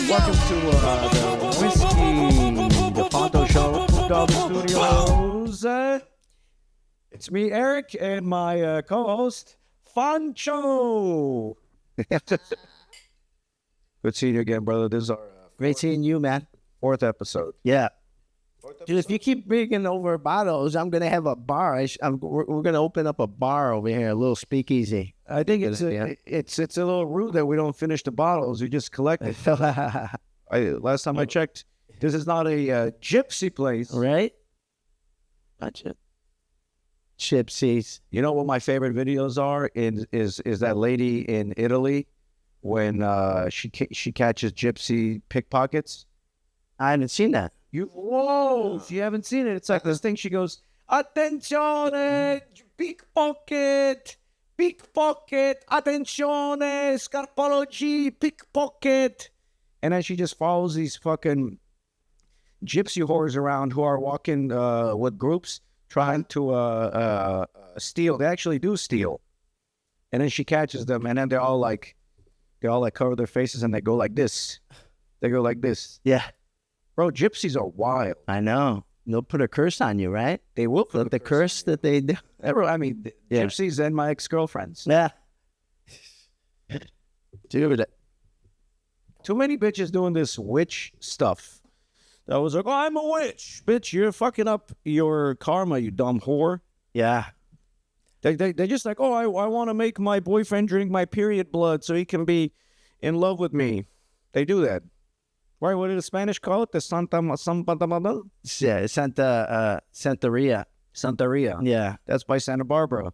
Welcome to the Fanto Show, Dub Studios. It's me, Eric, and my co-host, Fanto. Good seeing you again, brother. This is our Great seeing you, man. fourth episode. Yeah. Dude, if you keep bringing over bottles, I'm going to have a bar. We're going to open up a bar over here, a little speakeasy. I think it's a little rude that we don't finish the bottles. We just collect it. Last time I checked, this is not a gypsy place. Right? Gotcha. Gypsies. You know what my favorite videos are? Is that lady in Italy when she catches gypsy pickpockets? I haven't seen that. If you haven't seen it, it's like this thing. She goes, "Attenzione, pickpocket, attenzione, scarpology, pickpocket," and then she just follows these fucking gypsy whores around who are walking with groups trying to steal. They actually do steal, and then she catches them, and then they all like cover their faces and they go like this. They go like this. Yeah. Bro, gypsies are wild. I know. They'll put a curse on you, right? They will put the curse that they do. Gypsies and my ex-girlfriends. Yeah. Dude. Too many bitches doing this witch stuff. I was like, "Oh, I'm a witch." Bitch, you're fucking up your karma, you dumb whore. Yeah. They just like, "Oh, I want to make my boyfriend drink my period blood so he can be in love with me." They do that. Right, what did the Spanish call it? The Yeah, Santeria. Santeria. Yeah. That's by Santa Barbara.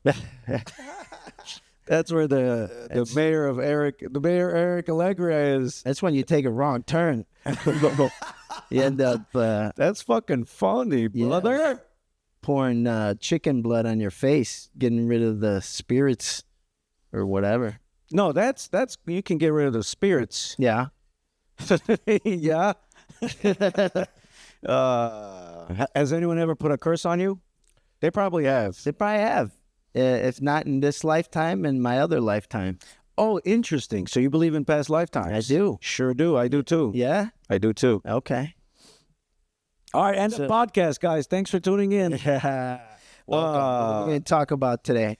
That's where the mayor Eric Allegra is. That's when you take a wrong turn. You end up That's fucking funny, brother. Yeah. Pouring chicken blood on your face, getting rid of the spirits or whatever. No, that's you can get rid of the spirits. Yeah. Yeah. Has anyone ever put a curse on you? They probably have. They probably have. If not in this lifetime, in my other lifetime. Oh, interesting. So you believe in past lifetimes? I do. Sure do. I do too. Yeah? I do too. Okay. All right, end the podcast, guys. Thanks for tuning in. Yeah. What are we going to talk about today?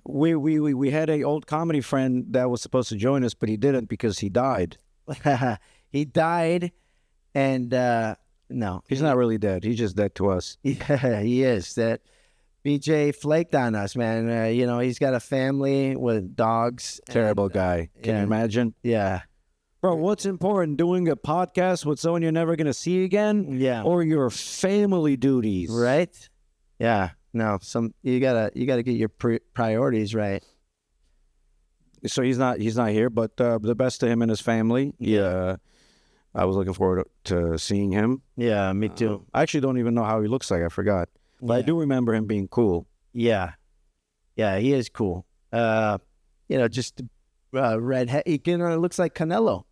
We had a old comedy friend that was supposed to join us, but he didn't because he died. He died, and no. He's not really dead. He's just dead to us. Yeah, he is. That BJ flaked on us, man. He's got a family with dogs. Terrible guy. Can you imagine? Yeah. Bro, what's important? Doing a podcast with someone you're never going to see again? Yeah. Or your family duties? Right? Yeah. No, you gotta get your priorities right. So he's not here, but the best to him and his family. Yeah. I was looking forward to seeing him. Yeah, me too. I actually don't even know how he looks like. I forgot. But I do remember him being cool. Yeah. Yeah, he is cool. Just redhead. He looks like Canelo.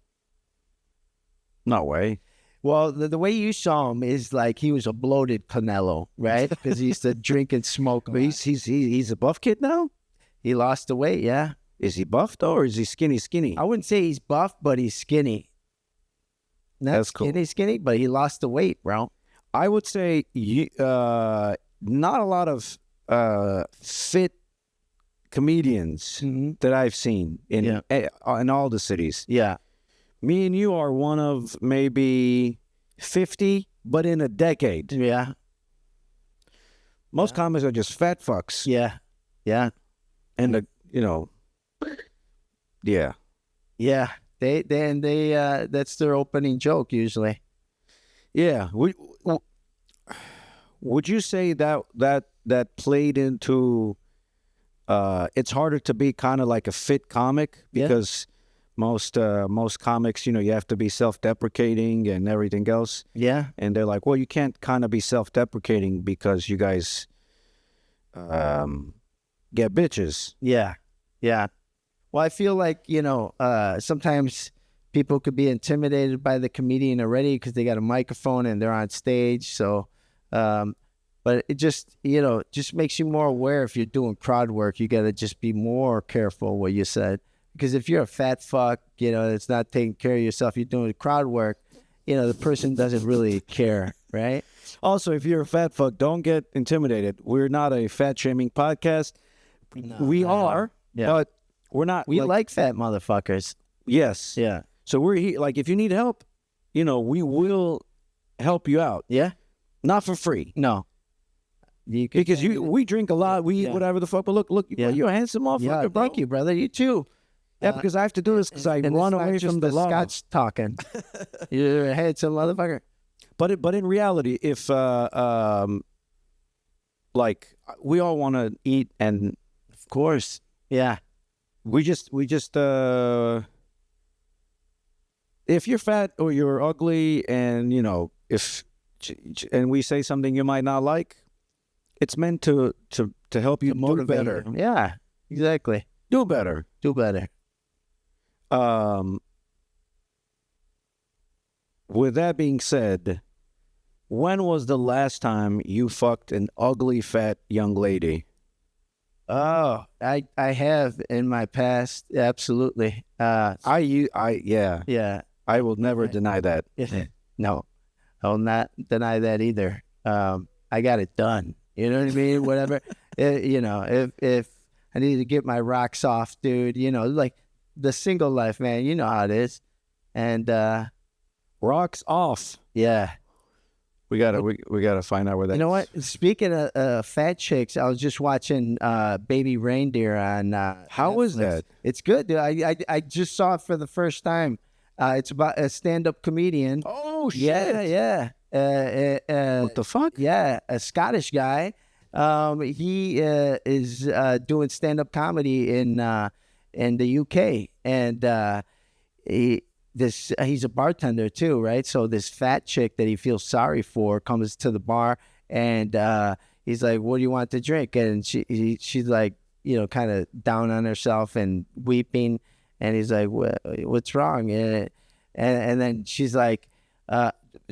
No way. Well, the way you saw him is like he was a bloated Canelo, right? Because he used to drink and smoke. But he's a buff kid now? He lost the weight, yeah. Is he buff, though, or is he skinny? I wouldn't say he's buff, but he's skinny. That's cool. Skinny, but he lost the weight, bro. I would say not a lot of fit comedians that I've seen in all the cities. Yeah. Me and you are one of maybe 50, but in a decade. Yeah. Most comics are just fat fucks. Yeah. Yeah. And yeah. Yeah. They that's their opening joke usually. Yeah. Would you say that played into it's harder to be kind of like a fit comic because most comics, you have to be self-deprecating and everything else. Yeah. And they're like, well, you can't kind of be self-deprecating because you guys get bitches. Yeah. Yeah. Well, I feel like, sometimes people could be intimidated by the comedian already because they got a microphone and they're on stage. So, but it just makes you more aware if you're doing crowd work. You got to just be more careful what you said. Because if you're a fat fuck, you know, that's not taking care of yourself, you're doing crowd work, you know, the person doesn't really care, right? Also, if you're a fat fuck, don't get intimidated. We're not a fat shaming podcast. We are, Yeah. but we're not. We like fat motherfuckers. yes. Yeah. So we're here. Like, if you need help, you know, we will help you out. Yeah? Not for free. No. You could, Because we drink a lot, we eat whatever the fuck. But look, Yeah. you're a handsome motherfucker, yeah, bro. thank you, brother. You too. Yeah, because I have to do this because I And run it's not away just from the law. Scotch talking. You're a handsome motherfucker. But in reality, if like we all want to eat, and Of course. Yeah. we just if you're fat or you're ugly, and you know, and we say something you might not like, it's meant to help you do Motivate better, you. Yeah. Exactly. do better. Do better. With that being said, when was the last time you fucked an ugly fat young lady? Oh, I have in my past, absolutely. Yeah, Yeah. I will never deny that. No, I will not deny that either. I got it done. You know what I mean? Whatever. You know, if I need to get my rocks off, dude, you know, like the single life, man, you know how it is. And Rocks off. yeah. We gotta find out where that. You know what? Speaking of fat chicks, I was just watching Baby Reindeer on How was Netflix. that? It's good, dude. I just saw it for the first time. It's about a stand-up comedian. Oh shit! Yeah. What the fuck? Yeah, a Scottish guy. He is doing stand-up comedy in the UK, and he's a bartender too, right? So this fat chick that he feels sorry for comes to the bar, and he's like, "What do you want to drink?" And she's like, you know, kind of down on herself and weeping, and he's like, "What's wrong?" And then she's like,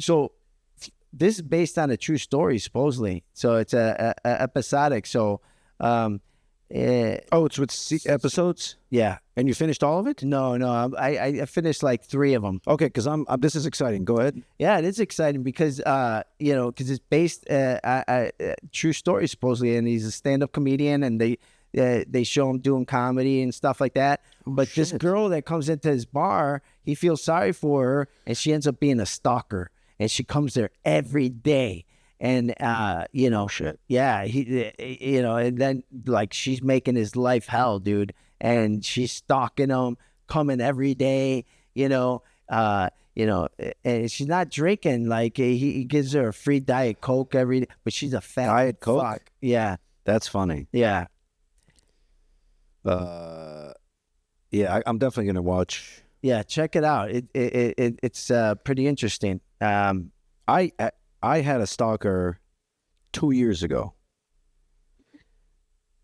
"So." This is based on a true story, supposedly. So it's a episodic. So, It's with episodes, yeah. and you finished all of it? No, I finished like 3 of them. Okay, because this is exciting. Go ahead. Yeah, it is exciting because you know, because it's based true story supposedly, and he's a stand-up comedian, and they show him doing comedy and stuff like that. But this girl that comes into his bar, he feels sorry for her, and she ends up being a stalker. And she comes there every day, and you know, yeah, you know, and then like she's making his life hell, dude, and she's stalking him, coming every day, you know, and she's not drinking. Like he gives her a free Diet Coke every day, but she's a fat Diet Coke? fuck. Yeah, That's funny. yeah. Yeah, I'm definitely gonna watch. Yeah, check it out. It's pretty interesting. I had a stalker 2 years ago.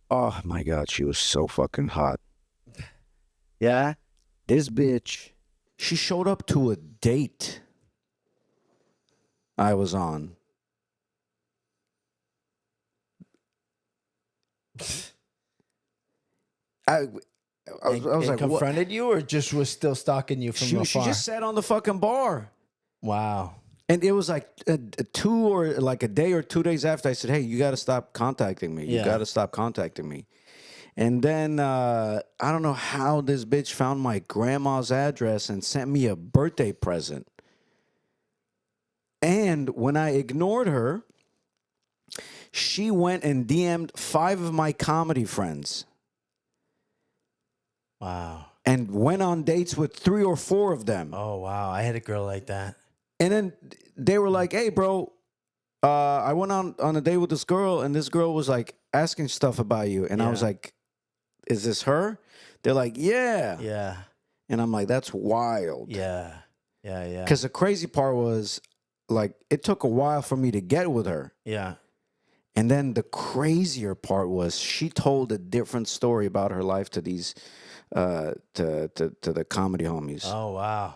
Oh my god, she was so fucking hot. Yeah. This bitch, she showed up to a date I was on. I was like, what? confronted you, or just was still stalking you from She just sat on the fucking bar. Wow. And it was like a day or 2 days after I said, hey, you got to stop contacting me. You Yeah. got to stop contacting me. And then I don't know how this bitch found my grandma's address and sent me a birthday present. And when I ignored her, she went and DM'd 5 of my comedy friends Wow. and went on dates with 3 or 4 of them. Oh, wow. I had a girl like that. And then they were like, hey, bro, I went on a date with this girl, and this girl was like asking stuff about you. And I was Yeah. like, is this her? They're like, yeah. Yeah. And I'm like, that's wild. Yeah. Yeah. Because the crazy part was, like, it took a while for me to get with her. Yeah. And then the crazier part was she told a different story about her life to these, to the comedy homies. Oh, wow.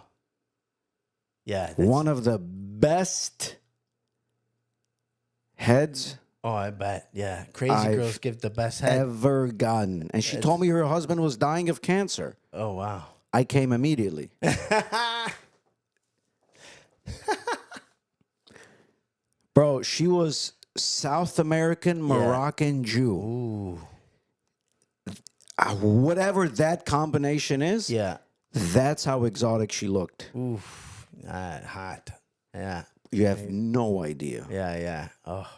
Yeah. One of the best heads Oh, I bet. Yeah. Crazy I've girls give the best head. ever gotten. And she told me her husband was dying of cancer. Oh, wow. I came immediately. Bro, she was South American Moroccan Jew. Ooh. Whatever that combination is, Yeah. that's how exotic she looked. Oof. Hot. Yeah. You have no idea. Yeah, yeah. Oh.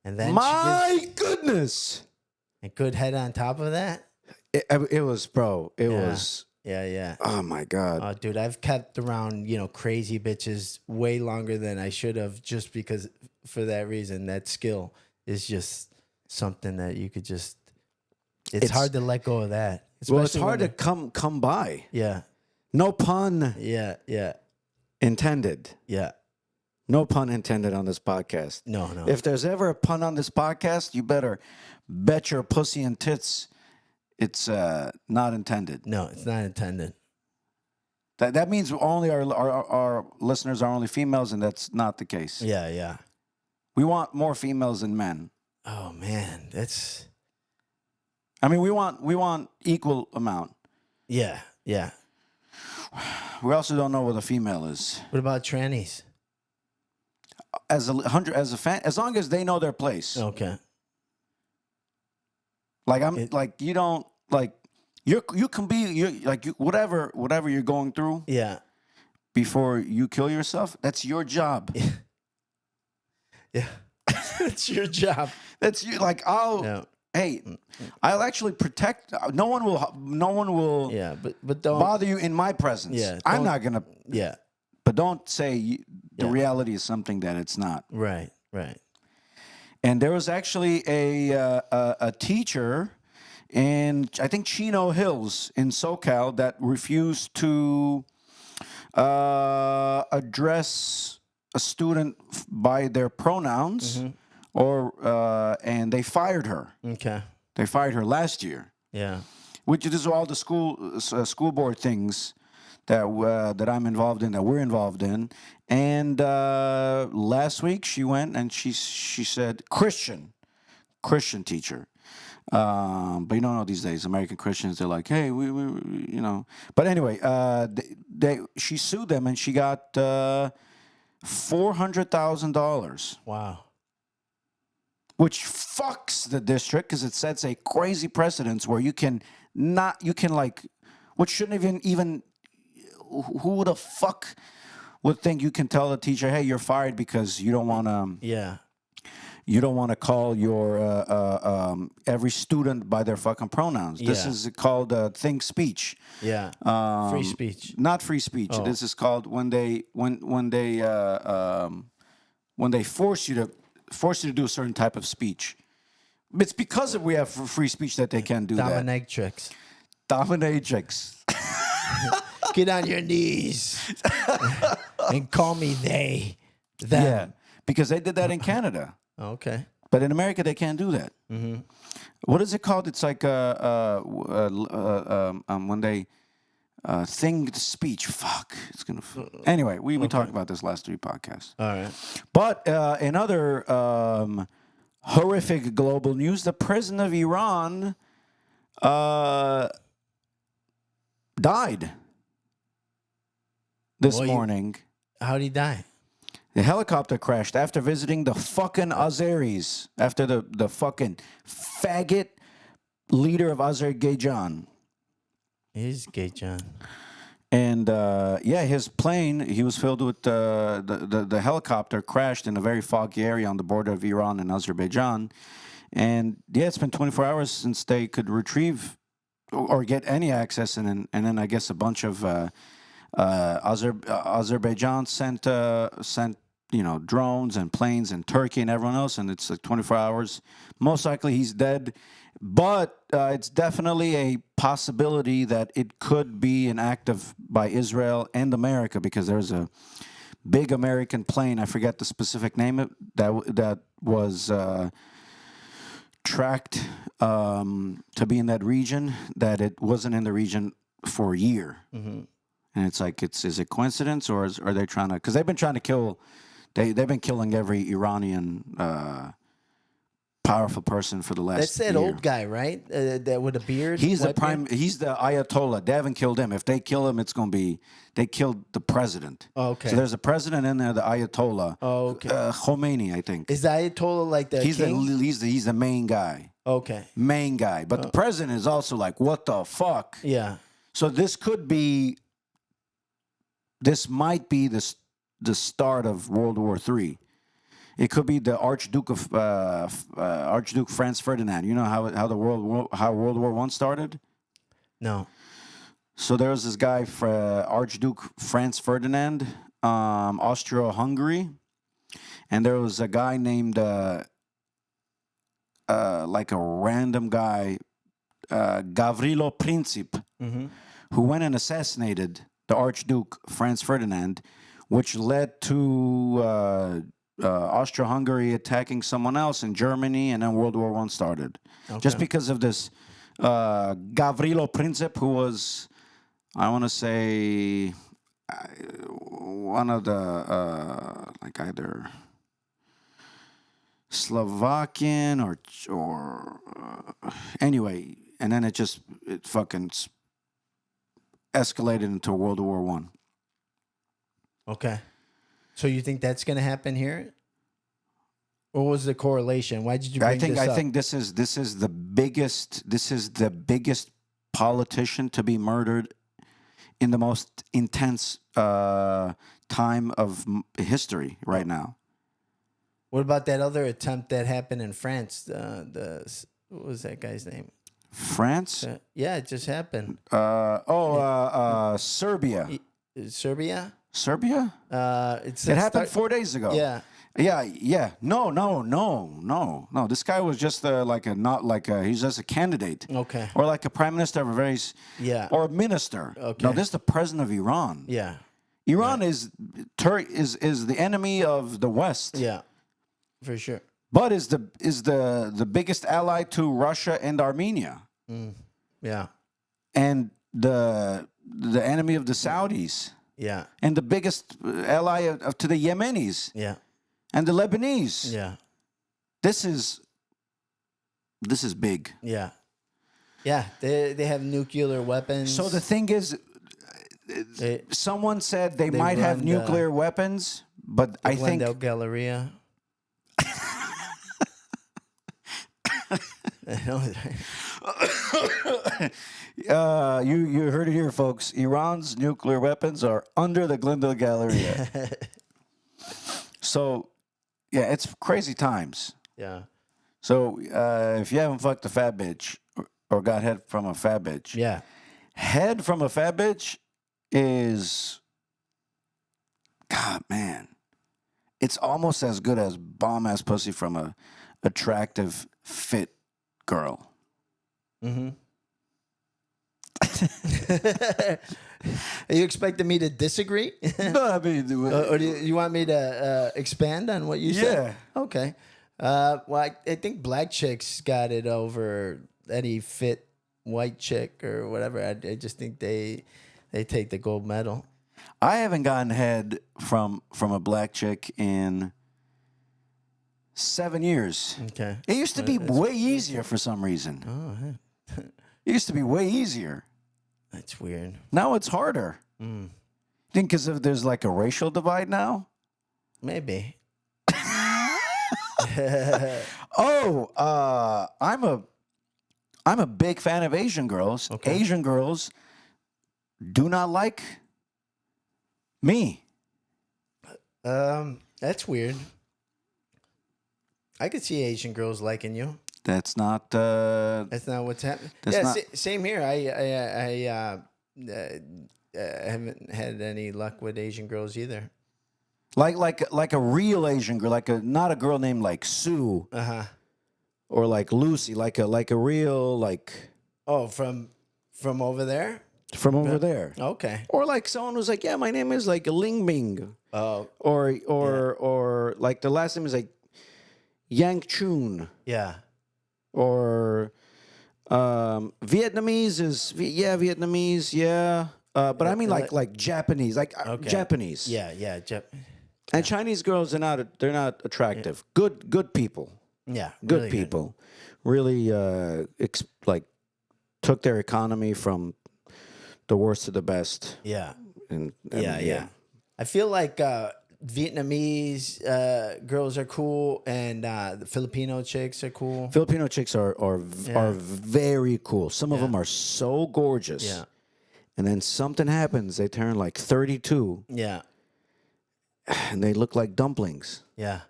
And then My goodness. a good head on top of that? It was, bro. It was. Yeah, yeah. Oh, my God. Oh, dude, I've kept around, crazy bitches way longer than I should have just because for that reason. That skill is just something that you could just, it's hard to let go of that. Well, it's hard to come by. Yeah. No pun Yeah. intended. Yeah. No pun intended on this podcast. No. If there's ever a pun on this podcast, you better bet your pussy and tits it's not intended. No, it's not intended. That means only our listeners are only females, and that's not the case. Yeah. We want more females than men. Oh man, that's. I mean, we want equal amount. Yeah. We also don't know what a female is. What about trannies? As long as they know their place. Okay. Like you don't like you can be whatever you're going through. Yeah. Before you kill yourself, that's your job. Yeah. It's your job. That's you. Like I'll actually protect. No one will. Yeah, but don't bother you in my presence. Yeah, I'm not gonna. Yeah. But don't say the reality is something that it's not. Right. And there was actually a teacher in, I think, Chino Hills in SoCal that refused to address a student by their pronouns, and they fired her. Okay. They fired her last year. Yeah. Which is all the school board things that I'm involved in, that we're involved in. And last week she went and she said, Christian teacher. But you don't know these days, American Christians, they're like, hey, we But anyway, she sued them and she got $400,000. Wow. Which fucks the district because it sets a crazy precedence where what shouldn't even who the fuck would think you can tell the teacher, hey, you're fired because you don't want to call your every student by their fucking pronouns. This is called think speech. Yeah. Free speech. Not free speech. Oh. This is called when they force you to do a certain type of speech. It's because we have free speech that they can do Dominatrix. that. Dominatrix. Get on your knees and call me they, them. Yeah, because they did that in Canada. Okay. But in America, they can't do that. Mm-hmm. What is it called? It's like when they think speech. Fuck. It's gonna. Anyway, we talked about this last 3 podcasts. All right. But in other horrific global news, the president of Iran died this morning. How'd he die? The helicopter crashed after visiting the fucking Azeris, after the fucking faggot leader of Azerbaijan. He's gay, John. And his plane, he was filled with the helicopter crashed in a very foggy area on the border of Iran and Azerbaijan. And it's been 24 hours since they could retrieve or get any access, and then I guess a bunch of Azerbaijan sent drones and planes and Turkey and everyone else, and it's like 24 hours. Most likely he's dead, but it's definitely a possibility that it could be an act by Israel and America, because there's a big American plane, I forget the specific name, that was tracked to be in that region, that it wasn't in the region for a year. Mm-hmm. And it's like, is it coincidence, or are they trying to? Because they've been trying to kill. They've been killing every Iranian powerful person for the last That's that year. old guy, right? That with a beard. He's the white beard? He's the Ayatollah. They haven't killed him. If they kill him, it's going to be they killed the president. Oh, okay. So there's a president in there, the Ayatollah. Oh, okay. Khomeini, I think. Is the Ayatollah like the He's king? he's the main guy. Okay. Main guy. But the president is also like, what the fuck? Yeah. So this might be the start of World War III. It could be the Archduke Franz Ferdinand. You know how World War I started? No. So there was this guy, Archduke Franz Ferdinand, Austro-Hungary, and there was a guy named like a random guy, Gavrilo Princip, who went and assassinated the Archduke Franz Ferdinand, which led to Austro-Hungary attacking someone else in Germany, and then World War I started. Just because of this Gavrilo Princip, who was, I want to say, one of the, like either Slovakian or anyway, and then it fucking escalated into World War I. Okay. So you think that's going to happen here? What was the correlation? Why did you bring this up? I think this is the biggest politician to be murdered in the most intense time of history right now. What about that other attempt that happened in France? What was that guy's name? France? Yeah, it just happened. Serbia. Serbia? Serbia? It happened 4 days ago. Yeah. Yeah. No. This guy was just he's just a candidate. Okay. Or like a prime minister of a very or a minister. Okay. No, this is the president of Iran. Yeah. Iran is the enemy of the West. Yeah. For sure. But is the biggest ally to Russia and Armenia. Yeah. And the enemy of the Saudis. Yeah. And the biggest ally to the Yemenis. Yeah. And the Lebanese. Yeah. This is big. Yeah. Yeah. They have nuclear weapons. So the thing is, someone said they might have nuclear weapons, but I think Glendale Galleria. You heard it here, folks. Iran's nuclear weapons are under the Glendale Galleria. So, yeah, it's crazy times. Yeah. So, if you haven't fucked a fat bitch or got head from a fat bitch, Yeah. head from a fat bitch is, God, man, it's almost as good as bomb ass pussy from a attractive, fit girl. Mm-hmm. Are you expecting me to disagree? No, I mean, Or do you want me to expand on what you said? Yeah. Okay. Well, I think black chicks got it over any fit white chick or whatever. I just think they take the gold medal. I haven't gotten head from a black chick in 7 years. Okay. It used to be way easier for some reason. Oh, It used to be way easier. that's weird. Now it's harder. Think because there's like a racial divide now? Maybe. I'm a big fan of Asian girls. Okay. Asian girls do not like me. That's weird. I could see Asian girls liking you. That's not. That's not what's happening. That's Yeah, not- same here. I haven't had any luck with Asian girls either. Like a real Asian girl, not a girl named like Sue or like Lucy, like a real like Oh, from over there. from over there, Okay. or like someone who's like, yeah, my name is like Ling Ming, Oh, or like the last name is like Yang Chun, yeah. or Vietnamese is Vietnamese, yeah. But I mean like Japanese, Okay. Japanese, Yeah. And Chinese girls are not attractive. Good people. Yeah, Good really people. Really, like, took their economy from the worst to the best. Yeah. And Yeah. I feel like Vietnamese girls are cool, and the Filipino chicks are cool. Filipino chicks are very cool. Some of Yeah. them are so gorgeous. Yeah. And then something happens. They turn like 32, Yeah. and they look like dumplings. Yeah.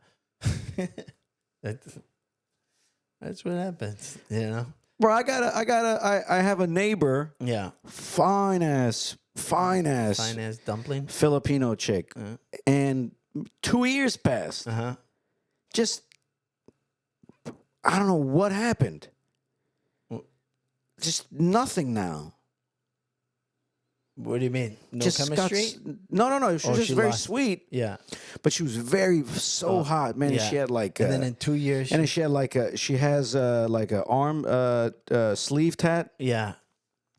That's what happens, you know? Bro, I have a neighbor, Yeah. fine ass Fine ass dumpling. Filipino chick, and 2 years passed. Uh-huh. Just, I don't know what happened. Just nothing now. What do you mean? No Just chemistry? no. She was just she very lost- sweet, Yeah. but she was so hot, man. And yeah. she had like, And then in 2 years. and then she had like she has like a arm sleeve tat. Yeah.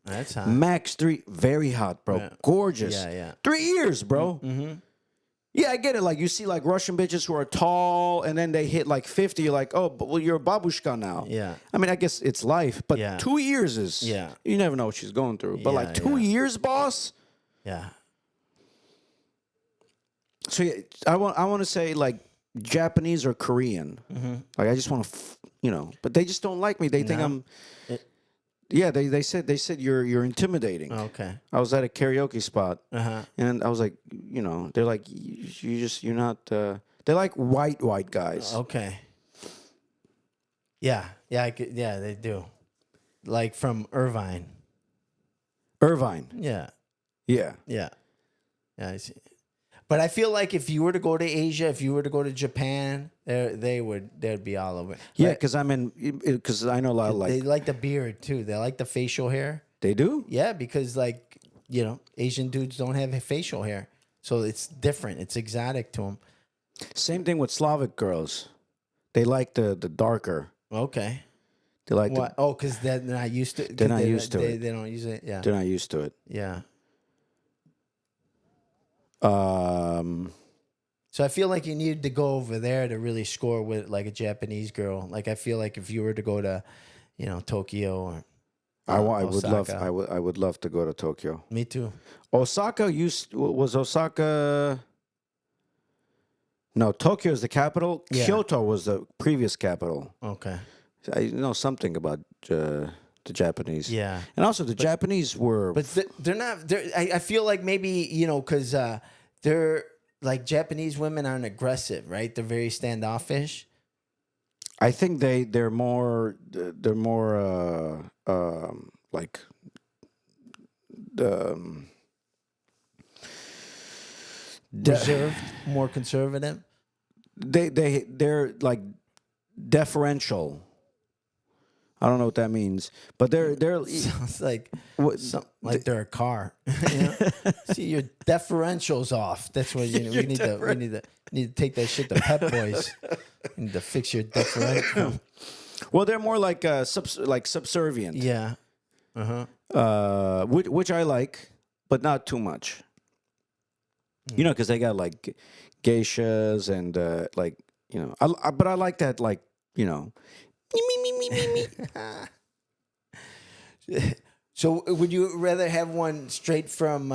That's hot. Max 3, very hot, bro. Yeah. Gorgeous. Yeah. 3 years, bro. Mm-hmm. Yeah, I get it. Like, you see like Russian bitches who are tall, and then they hit like 50. You're like, oh, but well, you're a babushka now. Yeah. I mean, I guess it's life, but Yeah. 2 years is. Yeah. You never know what she's going through. But Yeah, like 2 years, boss. Yeah. So yeah, I want to say like Japanese or Korean. Like, I just want to, but they just don't like me. They think No. I'm. Yeah, they said you're intimidating. Okay. I was at a karaoke spot. Uh-huh. And I was like, they're like, you're not, they're like white guys. Okay. Yeah. Yeah, they do. Like from Irvine. Irvine. Yeah. Yeah. Yeah. Yeah, I see. But I feel like if you were to go to Asia, if you were to go to Japan, they'd be all over. Yeah, But because I know a lot of they like, like the beard too. They like the facial hair. they do? Yeah, because like, Asian dudes don't have facial hair. So it's different. It's exotic to them. Same thing with Slavic girls. They like the darker. Okay. They like What? Oh, because they're not used to. They're not used to it. They don't use it. Yeah. they're not used to it. Yeah. So I feel like you needed to go over there to really score with like a Japanese girl. Like I feel like if you were to go to, Tokyo or I would love Osaka. I would love to go to Tokyo. Me too. Osaka was Osaka. No, Tokyo is the capital. Yeah. Kyoto was the previous capital. Okay. I know something about the Japanese. Yeah. And also the Japanese were. But they're not. I feel like maybe because they're like Japanese women aren't aggressive, right? They're very standoffish. I think they're more like Reserved, more conservative. they're like deferential. I don't know what that means, but they're Sounds like what- like they're a car. See, your differential's off. That's what we need to take that shit to Pep Boys. You need to fix your differential. well, they're more like subservient. Yeah. Uh-huh. Which I like, but not too much. Because they got like geishas and like but I like that like me. So would you rather have one straight from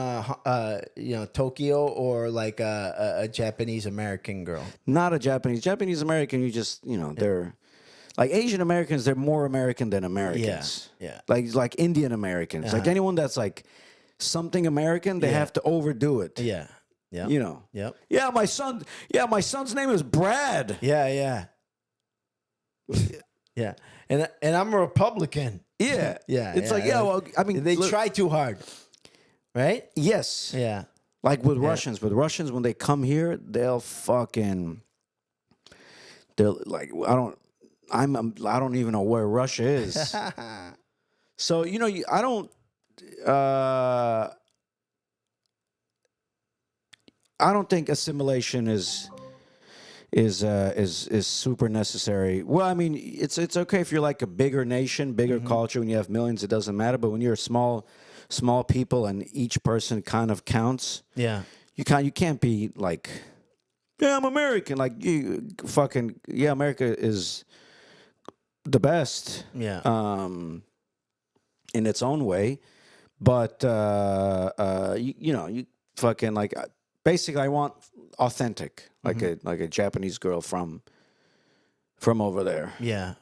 Tokyo or like a Japanese American girl? Not a Japanese American. You just they're like Asian Americans. They're more American than Americans. Yeah. Like Indian Americans. Like anyone that's like something American, they have to overdo it. Yeah. Yeah. Yep. Yeah, my son's name is Brad. Yeah. Yeah. And I'm a Republican. Yeah. Yeah. It's like, well, I mean, they try too hard. Right? Yes. Yeah. Like with Russians. With Russians, when they come here, they're like, I don't even know where Russia is. So, I don't think assimilation is super necessary. Well, I mean, it's okay if you're like a bigger nation, bigger culture, when you have millions, it doesn't matter. But when you're small people and each person kind of counts, Yeah. you can't be like, yeah, I'm American. Like you fucking America is the best. Yeah. In its own way, but you fucking like basically I want authentic, like a Japanese girl from over there, Yeah.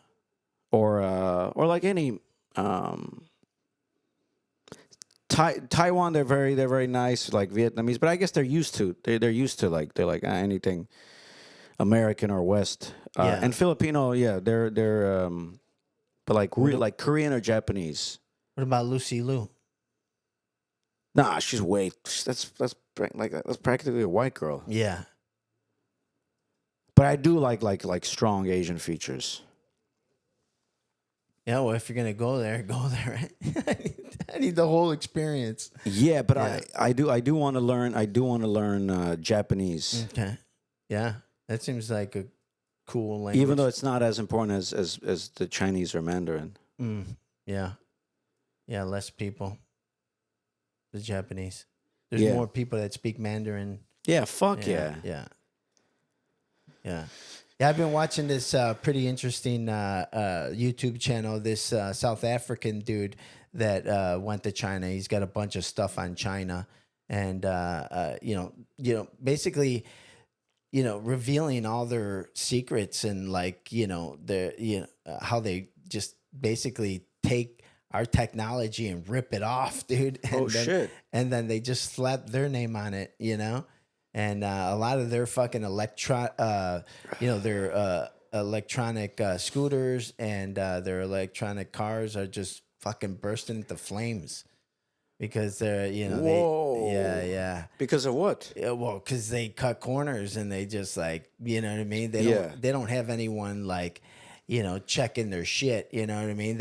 or like any Taiwan. They're very nice, like Vietnamese, but I guess they're used to they're like anything American or West, Yeah. and Filipino. Yeah, they're but like Korean or Japanese. What about Lucy Liu? Nah, she's that's practically a white girl. Yeah. But I do like strong Asian features. Yeah, well, if you're gonna go there, right? I need the whole experience. Yeah, but Yeah. I do want to learn. I do want to learn Japanese, Okay. Yeah, that seems like a cool language. even though it's not as important as the Chinese or Mandarin. Yeah. Yeah, less people. The Japanese. There's Yeah. more people that speak Mandarin. Yeah, fuck yeah. Yeah. Yeah. Yeah, I've been watching this pretty interesting YouTube channel. This South African dude that went to China. He's got a bunch of stuff on China, and basically, revealing all their secrets and how they just basically take our technology and rip it off, dude. And Shit. And then they just slap their name on it, And a lot of their fucking electronic scooters and their electronic cars are just fucking bursting into flames because they're, Whoa. yeah. Because of what? Yeah, well, because they cut corners and they just like, you know what I mean? Yeah. They don't have anyone like, checking their shit. You know what I mean?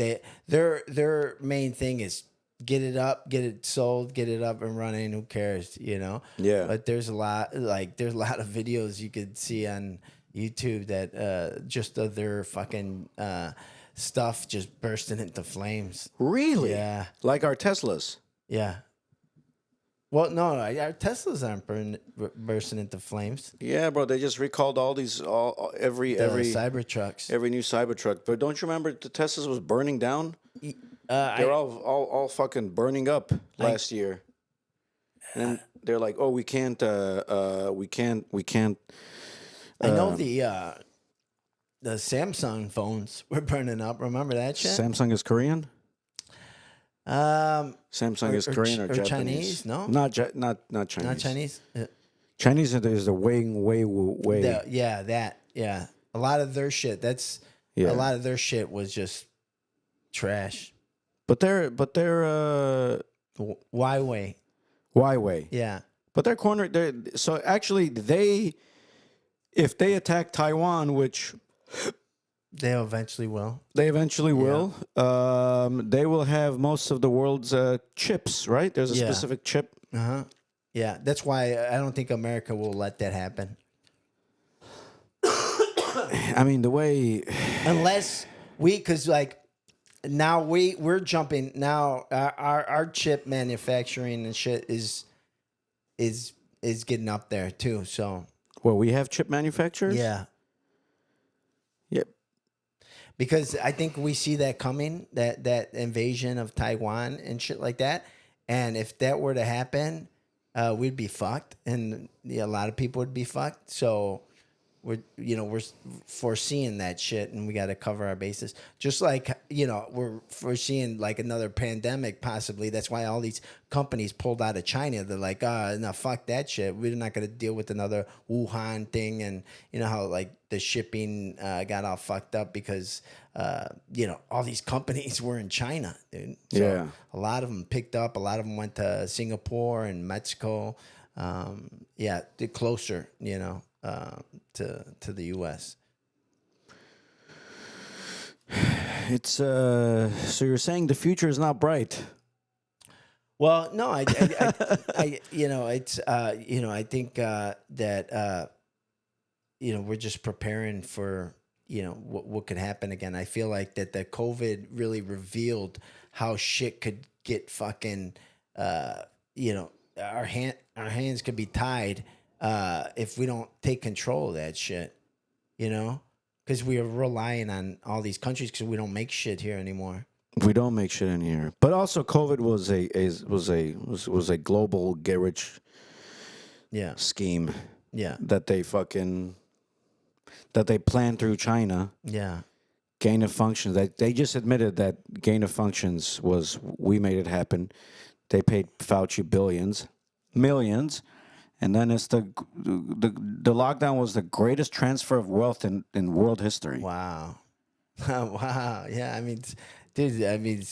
Their main thing is get it up, get it sold, get it up and running. Who cares? Yeah. But there's a lot of videos you could see on YouTube that just of their fucking stuff just bursting into flames. Really? Yeah. Like our Teslas. Yeah. Well, no, our Teslas aren't bursting into flames. Yeah, bro. They just recalled every Cybertrucks. every new Cybertruck. But don't you remember the Teslas was burning down? They're all fucking burning up last year. And they're like, oh, we can't. I know the Samsung phones were burning up. Remember that shit? Samsung is Korean. Samsung is Korean or Japanese? Chinese? No, not Chinese. not Chinese. Chinese is the way. Yeah. A lot of their shit. A lot of their shit was just trash. But they're Huawei. Huawei. Yeah. But they're cornered. So actually, if they attack Taiwan, which They eventually will. they eventually will, they will have most of the world's chips. Right? There's a Yeah. specific chip. Yeah. That's why I don't think America will let that happen. I mean, the way. Unless because now we're jumping now. Our chip manufacturing and shit is getting up there too. So Well, we have chip manufacturers. yeah, Yep. because I think we see that coming, that invasion of Taiwan and shit like that. And if that were to happen, we'd be fucked, and a lot of people would be fucked. So we're foreseeing that shit, and we got to cover our bases. Just like we're foreseeing like another pandemic possibly. That's why all these companies pulled out of China. They're like, no, fuck that shit. We're not going to deal with another Wuhan thing. And you know how like the shipping got all fucked up because all these companies were in China, dude. So Yeah. a lot of them picked up. A lot of them went to Singapore and Mexico. They're closer, to the U.S. It's so you're saying the future is not bright. Well, no, I it's I think that we're just preparing for what could happen again. I feel like that the COVID really revealed how shit could get fucking our hands could be tied if we don't take control of that shit. because we are relying on all these countries because we don't make shit here anymore. We don't make shit in here. But also, COVID was a global get rich Yeah. scheme Yeah. that they planned through China. Yeah. Gain of functions. They just admitted that gain of functions was we made it happen. They paid Fauci millions, and then it's the lockdown was the greatest transfer of wealth in world history. Wow. Wow. Yeah. I mean, dude. I mean,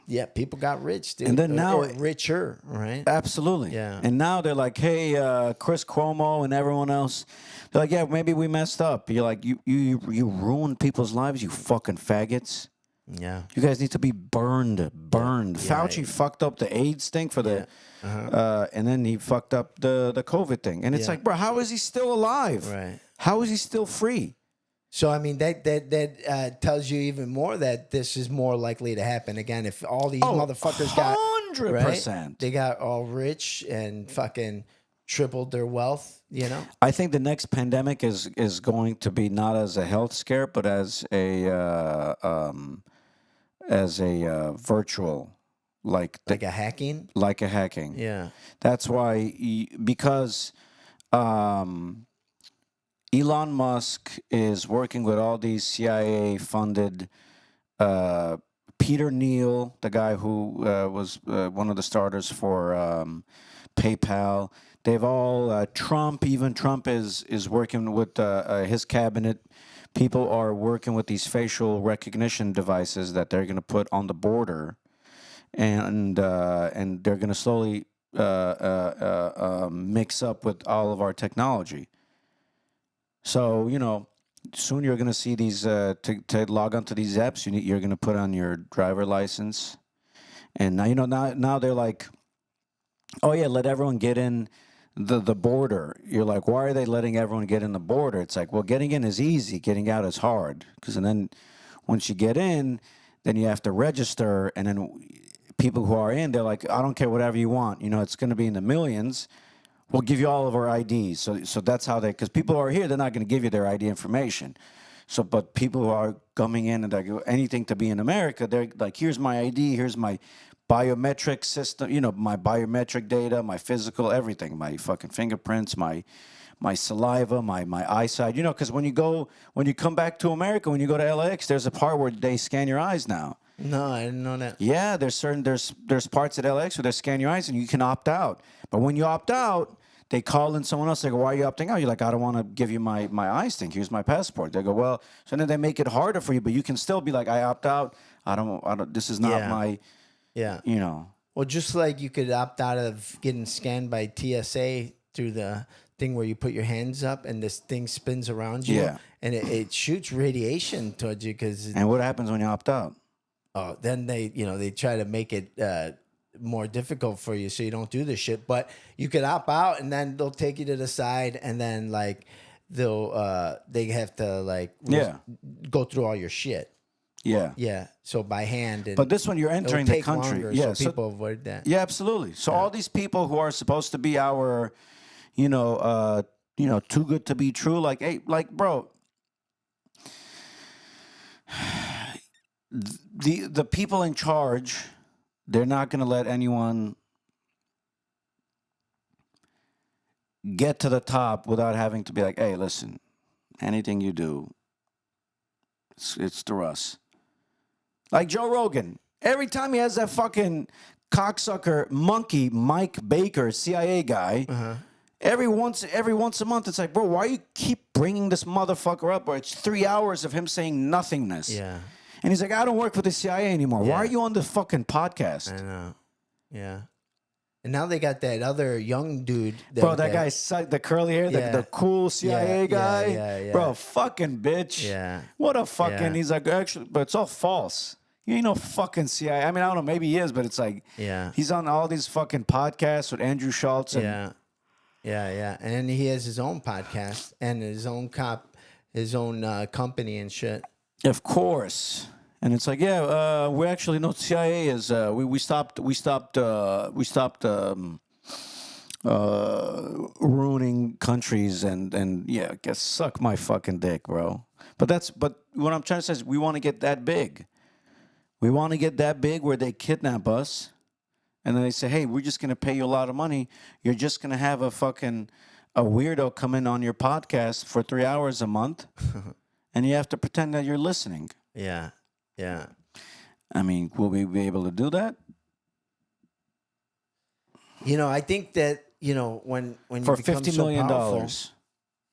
yeah. People got rich, dude. And then now or richer, right? Absolutely. Yeah. And now they're like, hey, Chris Cuomo and everyone else. They're like, yeah, maybe we messed up. You're like, you ruined people's lives, you fucking faggots. Yeah. You guys need to be burned. Yeah. Fauci fucked up the AIDS thing for the, and then he fucked up the COVID thing. And it's like, bro, how is he still alive? Right. How is he still free? So I mean that tells you even more that this is more likely to happen again if all these motherfuckers got 100%. Right? They got all rich and fucking tripled their wealth. You know. I think the next pandemic is going to be not as a health scare, but as a virtual, like a hacking. Like a hacking. Yeah. That's why because. Elon Musk is working with all these CIA-funded Peter Neal, the guy who was one of the starters for PayPal. They've all Trump. Even Trump is working with his cabinet. People are working with these facial recognition devices that they're going to put on the border, and they're going to slowly mix up with all of our technology. So, soon you're going to see these, to log onto these apps, you're going to put on your driver license. And now, now they're like, oh, yeah, let everyone get in the border. You're like, why are they letting everyone get in the border? It's like, well, getting in is easy. Getting out is hard. And then once you get in, then you have to register. And then people who are in, they're like, I don't care, whatever you want. It's going to be in the millions. We'll give you all of our IDs. So that's how because people who are here, they're not going to give you their ID information. So, but people who are coming in and they go anything to be in America, they're like, here's my ID, here's my biometric system, my biometric data, my physical, everything, my fucking fingerprints, my saliva, my eyesight, because when you come back to America, when you go to LAX, there's a part where they scan your eyes now. No, I didn't know that. Yeah, there's parts at LAX where they scan your eyes and you can opt out. But when you opt out, they call in someone else. They go, why are you opting out? You're like, I don't want to give you my eyes thing. Here's my passport. They go, well, so then they make it harder for you, but you can still be like, I opt out. I don't. This is not my. Yeah. Well, just like you could opt out of getting scanned by TSA through the thing where you put your hands up and this thing spins around you. Yeah. And it shoots radiation towards you And what happens when you opt out? Oh, then they try to make it more difficult for you so you don't do this shit. But you could opt out and then they'll take you to the side and then like they have to go through all your shit. Yeah. Yeah. So by hand. But this one, you're entering the country. Yeah. So people avoid that. Yeah, absolutely. So all these people who are supposed to be our, too good to be true, like, hey, like, bro, the people in charge, they're not going to let anyone get to the top without having to be like, hey, listen, anything you do, it's through us. Like Joe Rogan, every time he has that fucking cocksucker monkey Mike Baker, CIA guy, every once a month, it's like, bro, why you keep bringing this motherfucker up? Or it's 3 hours of him saying nothingness. Yeah. And he's like, I don't work for the CIA anymore. Yeah. Why are you on the fucking podcast? I know. Yeah. And now they got that other young dude. Bro, that guy, the curly hair, the cool CIA guy. Yeah. Bro, fucking bitch. Yeah. What a fucking, he's like, actually, but it's all false. You ain't no fucking CIA. I mean, I don't know, maybe he is, but it's like, he's on all these fucking podcasts with Andrew Schultz. And, Yeah. And he has his own podcast and his own company and shit. Of course. And it's like, we actually know CIA is we stopped ruining countries and guess suck my fucking dick, bro. But what I'm trying to say is we want to get that big. We want to get that big where they kidnap us, and then they say, hey, we're just going to pay you a lot of money. You're just going to have a weirdo come in on your podcast for 3 hours a month, and you have to pretend that you're listening. Yeah. Yeah. I mean, will we be able to do that? I think that, when you For become $50 so million. powerful,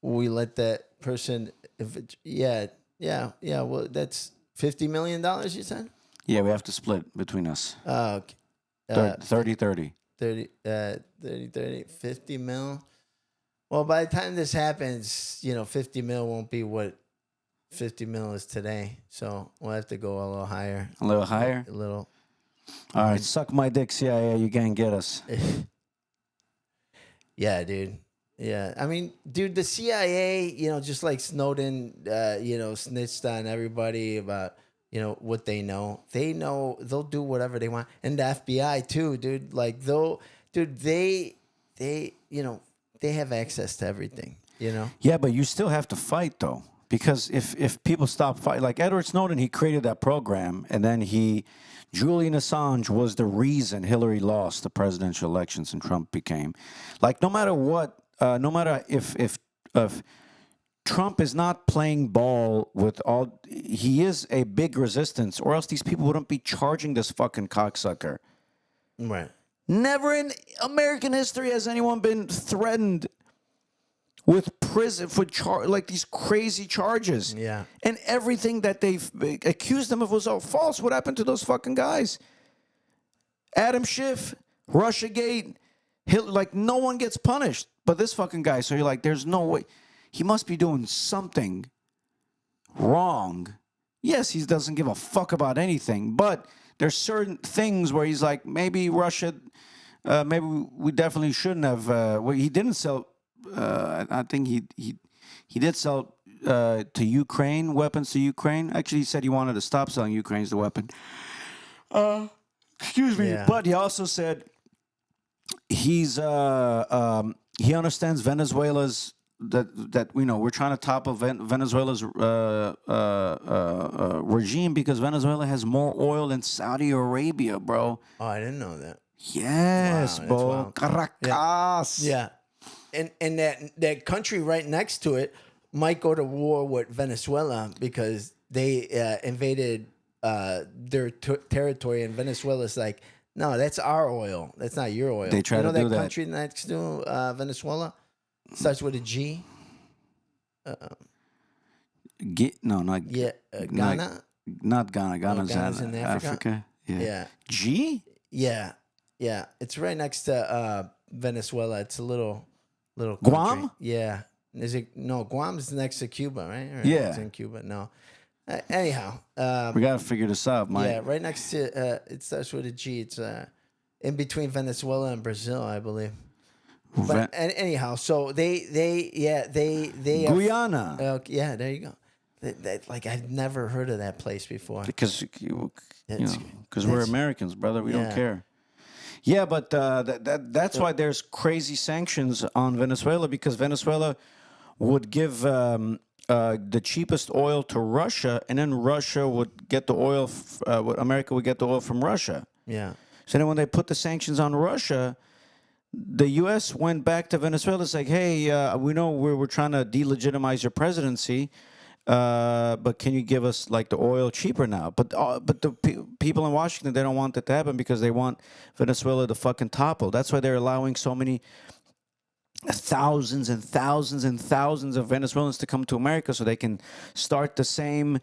we let that person, well, that's $50 million, you said? Yeah, we have to split between us. Oh, okay. 30-30. 30, 50 mil. Well, by the time this happens, 50 mil won't be what 50 mil is today. So we'll have to go a little higher. A little higher? A little. All right, suck my dick, CIA. You can't get us. Yeah, dude. Yeah. I mean, dude, the CIA, just like Snowden, snitched on everybody about, what they know. They know they'll do whatever they want. And the FBI too, dude. Like they have access to everything, Yeah, but you still have to fight, though. Because if people stop fighting, like Edward Snowden, he created that program, and then Julian Assange was the reason Hillary lost the presidential elections and Trump became. Like, no matter what, no matter if Trump is not playing ball with all, he is a big resistance, or else these people wouldn't be charging this fucking cocksucker. Right. Never in American history has anyone been threatened with prison for like these crazy charges. Yeah. And everything that they've accused them of was all false. What happened to those fucking guys? Adam Schiff, Russiagate, like no one gets punished. But this fucking guy, so you're like, there's no way. He must be doing something wrong. Yes, he doesn't give a fuck about anything. But there's certain things where he's like, maybe Russia, maybe we definitely shouldn't have. Well, he didn't sell. I think he did sell to Ukraine, weapons to Ukraine. Actually, he said he wanted to stop selling Ukraine's the weapon. Excuse me. Yeah. But he also said he understands Venezuela's that we're trying to topple Venezuela's regime because Venezuela has more oil than Saudi Arabia, bro. Oh, I didn't know that. Yes, Wow, bro. wild. Caracas. Yeah. And that country right next to it might go to war with Venezuela because they invaded their territory, and Venezuela's like, no, that's our oil. That's not your oil. They try to do that that. country next to Venezuela starts with a G. Ghana. Not Ghana. Ghana's Ghana's in Africa? Yeah. Yeah. G? Yeah. It's right next to Venezuela. It's a little country. Guam? Yeah. Is it no? Guam's next to Cuba, right? Or Yeah. It's in Cuba. No. Anyhow. We gotta figure this out, Mike. Yeah, right next to it starts with a G. It's in between Venezuela and Brazil, I believe. But anyhow, so they Guyana. yeah, there you go. Like I've never heard of that place before. Because we're Americans, brother. We don't care. Yeah, but that's why there's crazy sanctions on Venezuela, because Venezuela would give the cheapest oil to Russia, and then Russia would get the oil. America would get the oil from Russia. Yeah. So then when they put the sanctions on Russia, the U.S. went back to Venezuela. It's like, hey, we know we're trying to delegitimize your presidency, but can you give us like the oil cheaper now? But the people in Washington, they don't want that to happen because they want Venezuela to fucking topple. That's why they're allowing so many thousands and thousands and thousands of Venezuelans to come to America so they can start the same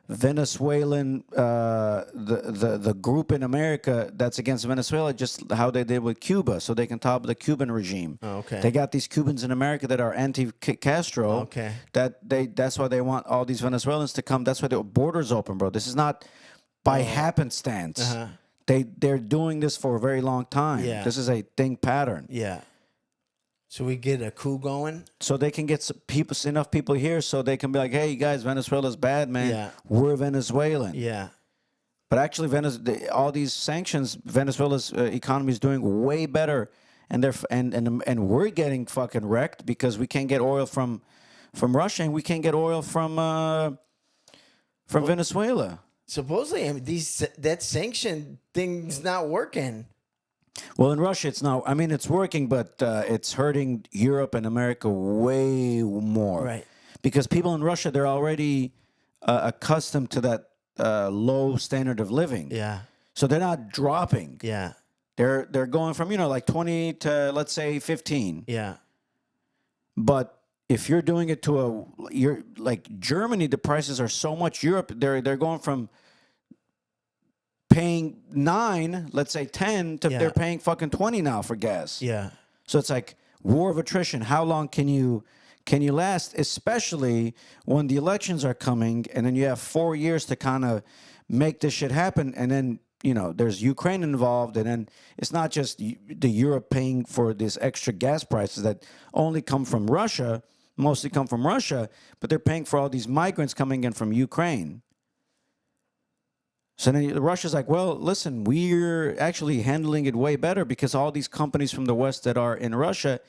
Venezuelan the group in America that's against Venezuela, just how they did with Cuba, so they can topple the Cuban regime. Oh, okay. They got these Cubans in America that are anti-Castro. Okay. That's why they want all these Venezuelans to come. That's why the border's open, bro. This is not by happenstance. Uh-huh. They're doing this for a very long time. Yeah. This is a thing pattern. Yeah. So we get a coup going. So they can get enough people here so they can be like, hey, you guys, Venezuela's bad, man. Yeah. We're Venezuelan. Yeah. But actually, all these sanctions, Venezuela's economy is doing way better. And we're getting fucking wrecked because we can't get oil from from Russia, and we can't get oil from Venezuela. Supposedly, I mean, that sanction thing's not working. Well, in Russia, it's not. I mean, it's working, but it's hurting Europe and America way more. Right. Because people in Russia, they're already accustomed to that low standard of living. Yeah. So they're not dropping. Yeah. They're going from, like 20 to, let's say, 15. Yeah. But if you're doing it to you're like Germany, the prices are so much. Europe, they're going from paying 9, let's say 10, to they're paying fucking 20 now for gas. Yeah. So it's like war of attrition. How long can you last? Especially when the elections are coming, and then you have 4 years to kind of make this shit happen, and then there's Ukraine involved, and then it's not just the Europe paying for this extra gas prices that only come from Russia. Mostly come from Russia, but they're paying for all these migrants coming in from Ukraine. So then Russia's like, well, listen, we're actually handling it way better because all these companies from the West that are in Russia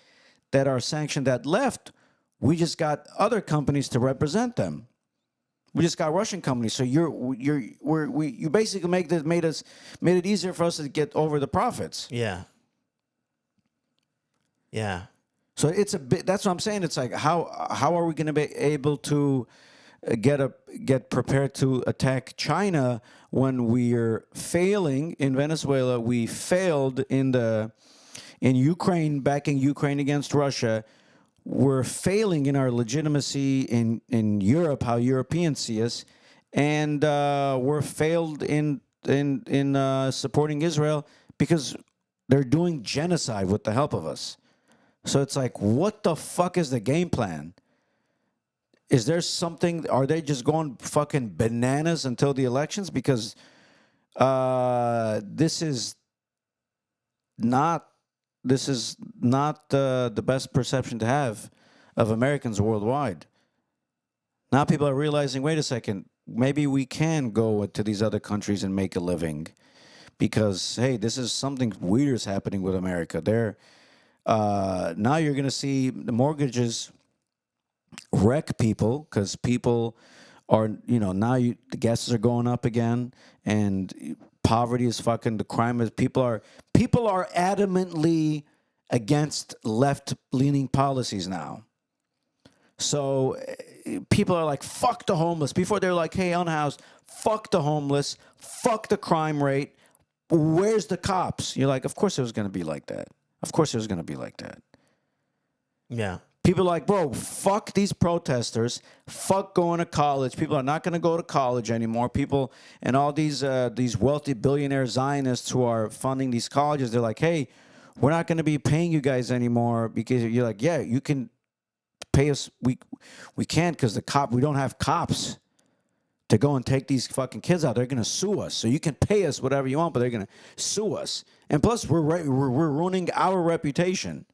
that are sanctioned that left, we just got other companies to represent them. We just got Russian companies. So you basically made it easier for us to get over the profits. Yeah. Yeah. So it's a bit. That's what I'm saying. It's like how are we going to be able to get prepared to attack China when we're failing in Venezuela? We failed in Ukraine, backing Ukraine against Russia. We're failing in our legitimacy in Europe, how Europeans see us, and we're failed in supporting Israel because they're doing genocide with the help of us. So it's like, what the fuck is the game plan? Is there something? Are they just going fucking bananas until the elections? Because this is not the best perception to have of Americans worldwide. Now people are realizing, wait a second, maybe we can go to these other countries and make a living, because hey, this is something weird is happening with America. Now you're going to see the mortgages wreck people because people are, now the gases are going up again, and poverty is fucking, the crime is, people are adamantly against left-leaning policies now. So people are like, fuck the homeless. Before they're like, hey, unhoused, fuck the homeless, fuck the crime rate, where's the cops? You're like, of course it was going to be like that. Of course it was going to be like that. Yeah. People are like, bro, fuck these protesters. Fuck going to college. People are not going to go to college anymore. People and all these wealthy billionaire Zionists who are funding these colleges, they're like, hey, we're not going to be paying you guys anymore, because you're like, yeah, you can pay us. We can't because we don't have cops to go and take these fucking kids out. They're going to sue us. So you can pay us whatever you want, but they're going to sue us. And plus, we're ruining our reputation.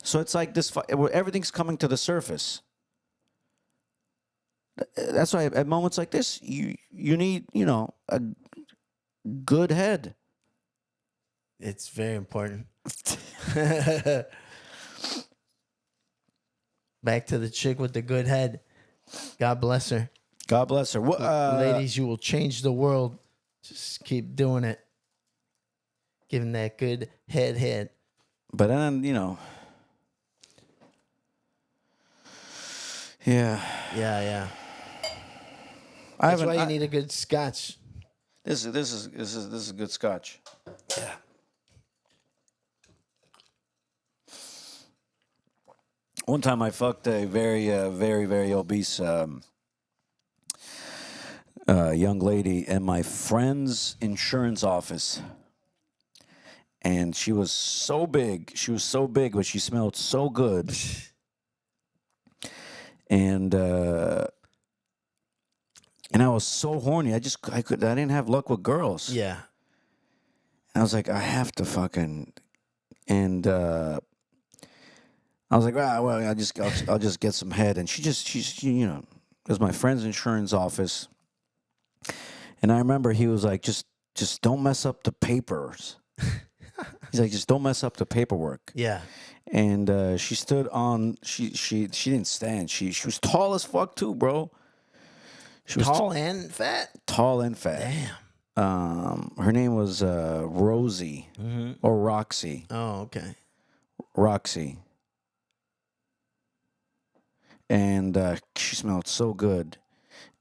So it's like this. Everything's coming to the surface. That's why at moments like this, you need a good head. It's very important. Back to the chick with the good head. God bless her. God bless her. Ladies, you will change the world. Just keep doing it. Giving that good head. But then, yeah. Yeah. That's why you need a good scotch. This is good scotch. Yeah. One time I fucked a very, very, very obese young lady in my friend's insurance office. And she was so big. But she smelled so good. And I was so horny. I didn't have luck with girls. Yeah. And I was like, I have to fucking, and I was like, well, I'll just get some head. And she it was my friend's insurance office. And I remember he was like, just don't mess up the papers. He's like, just don't mess up the paperwork. Yeah. And she stood on. She didn't stand. She was tall as fuck too, bro. She was Tall and fat. tall and fat. Damn. Her name was Rosie or Roxy. Oh, okay. Roxy. And she smelled so good.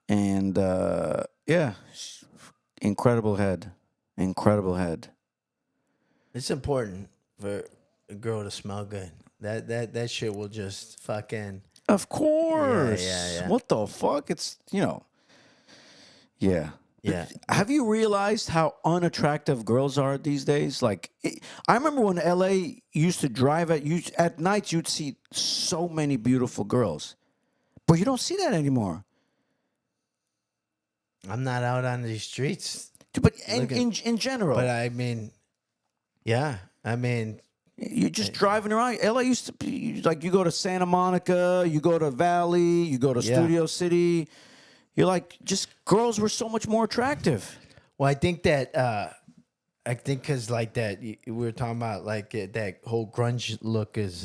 And yeah, incredible head. Incredible head. It's important for a girl to smell good. That shit will just fucking. Of course. Yeah. What the fuck? It's, yeah. Yeah. Have you realized how unattractive girls are these days? Like, I remember when LA used to drive at nights, you'd see so many beautiful girls. But you don't see that anymore. I'm not out on these streets. But in general. But I mean, yeah. I mean, you're just driving around. LA used to be like, you go to Santa Monica, you go to Valley, you go to Studio City. You're like, just girls were so much more attractive. well, I think because like that, we were talking about like that whole grunge look is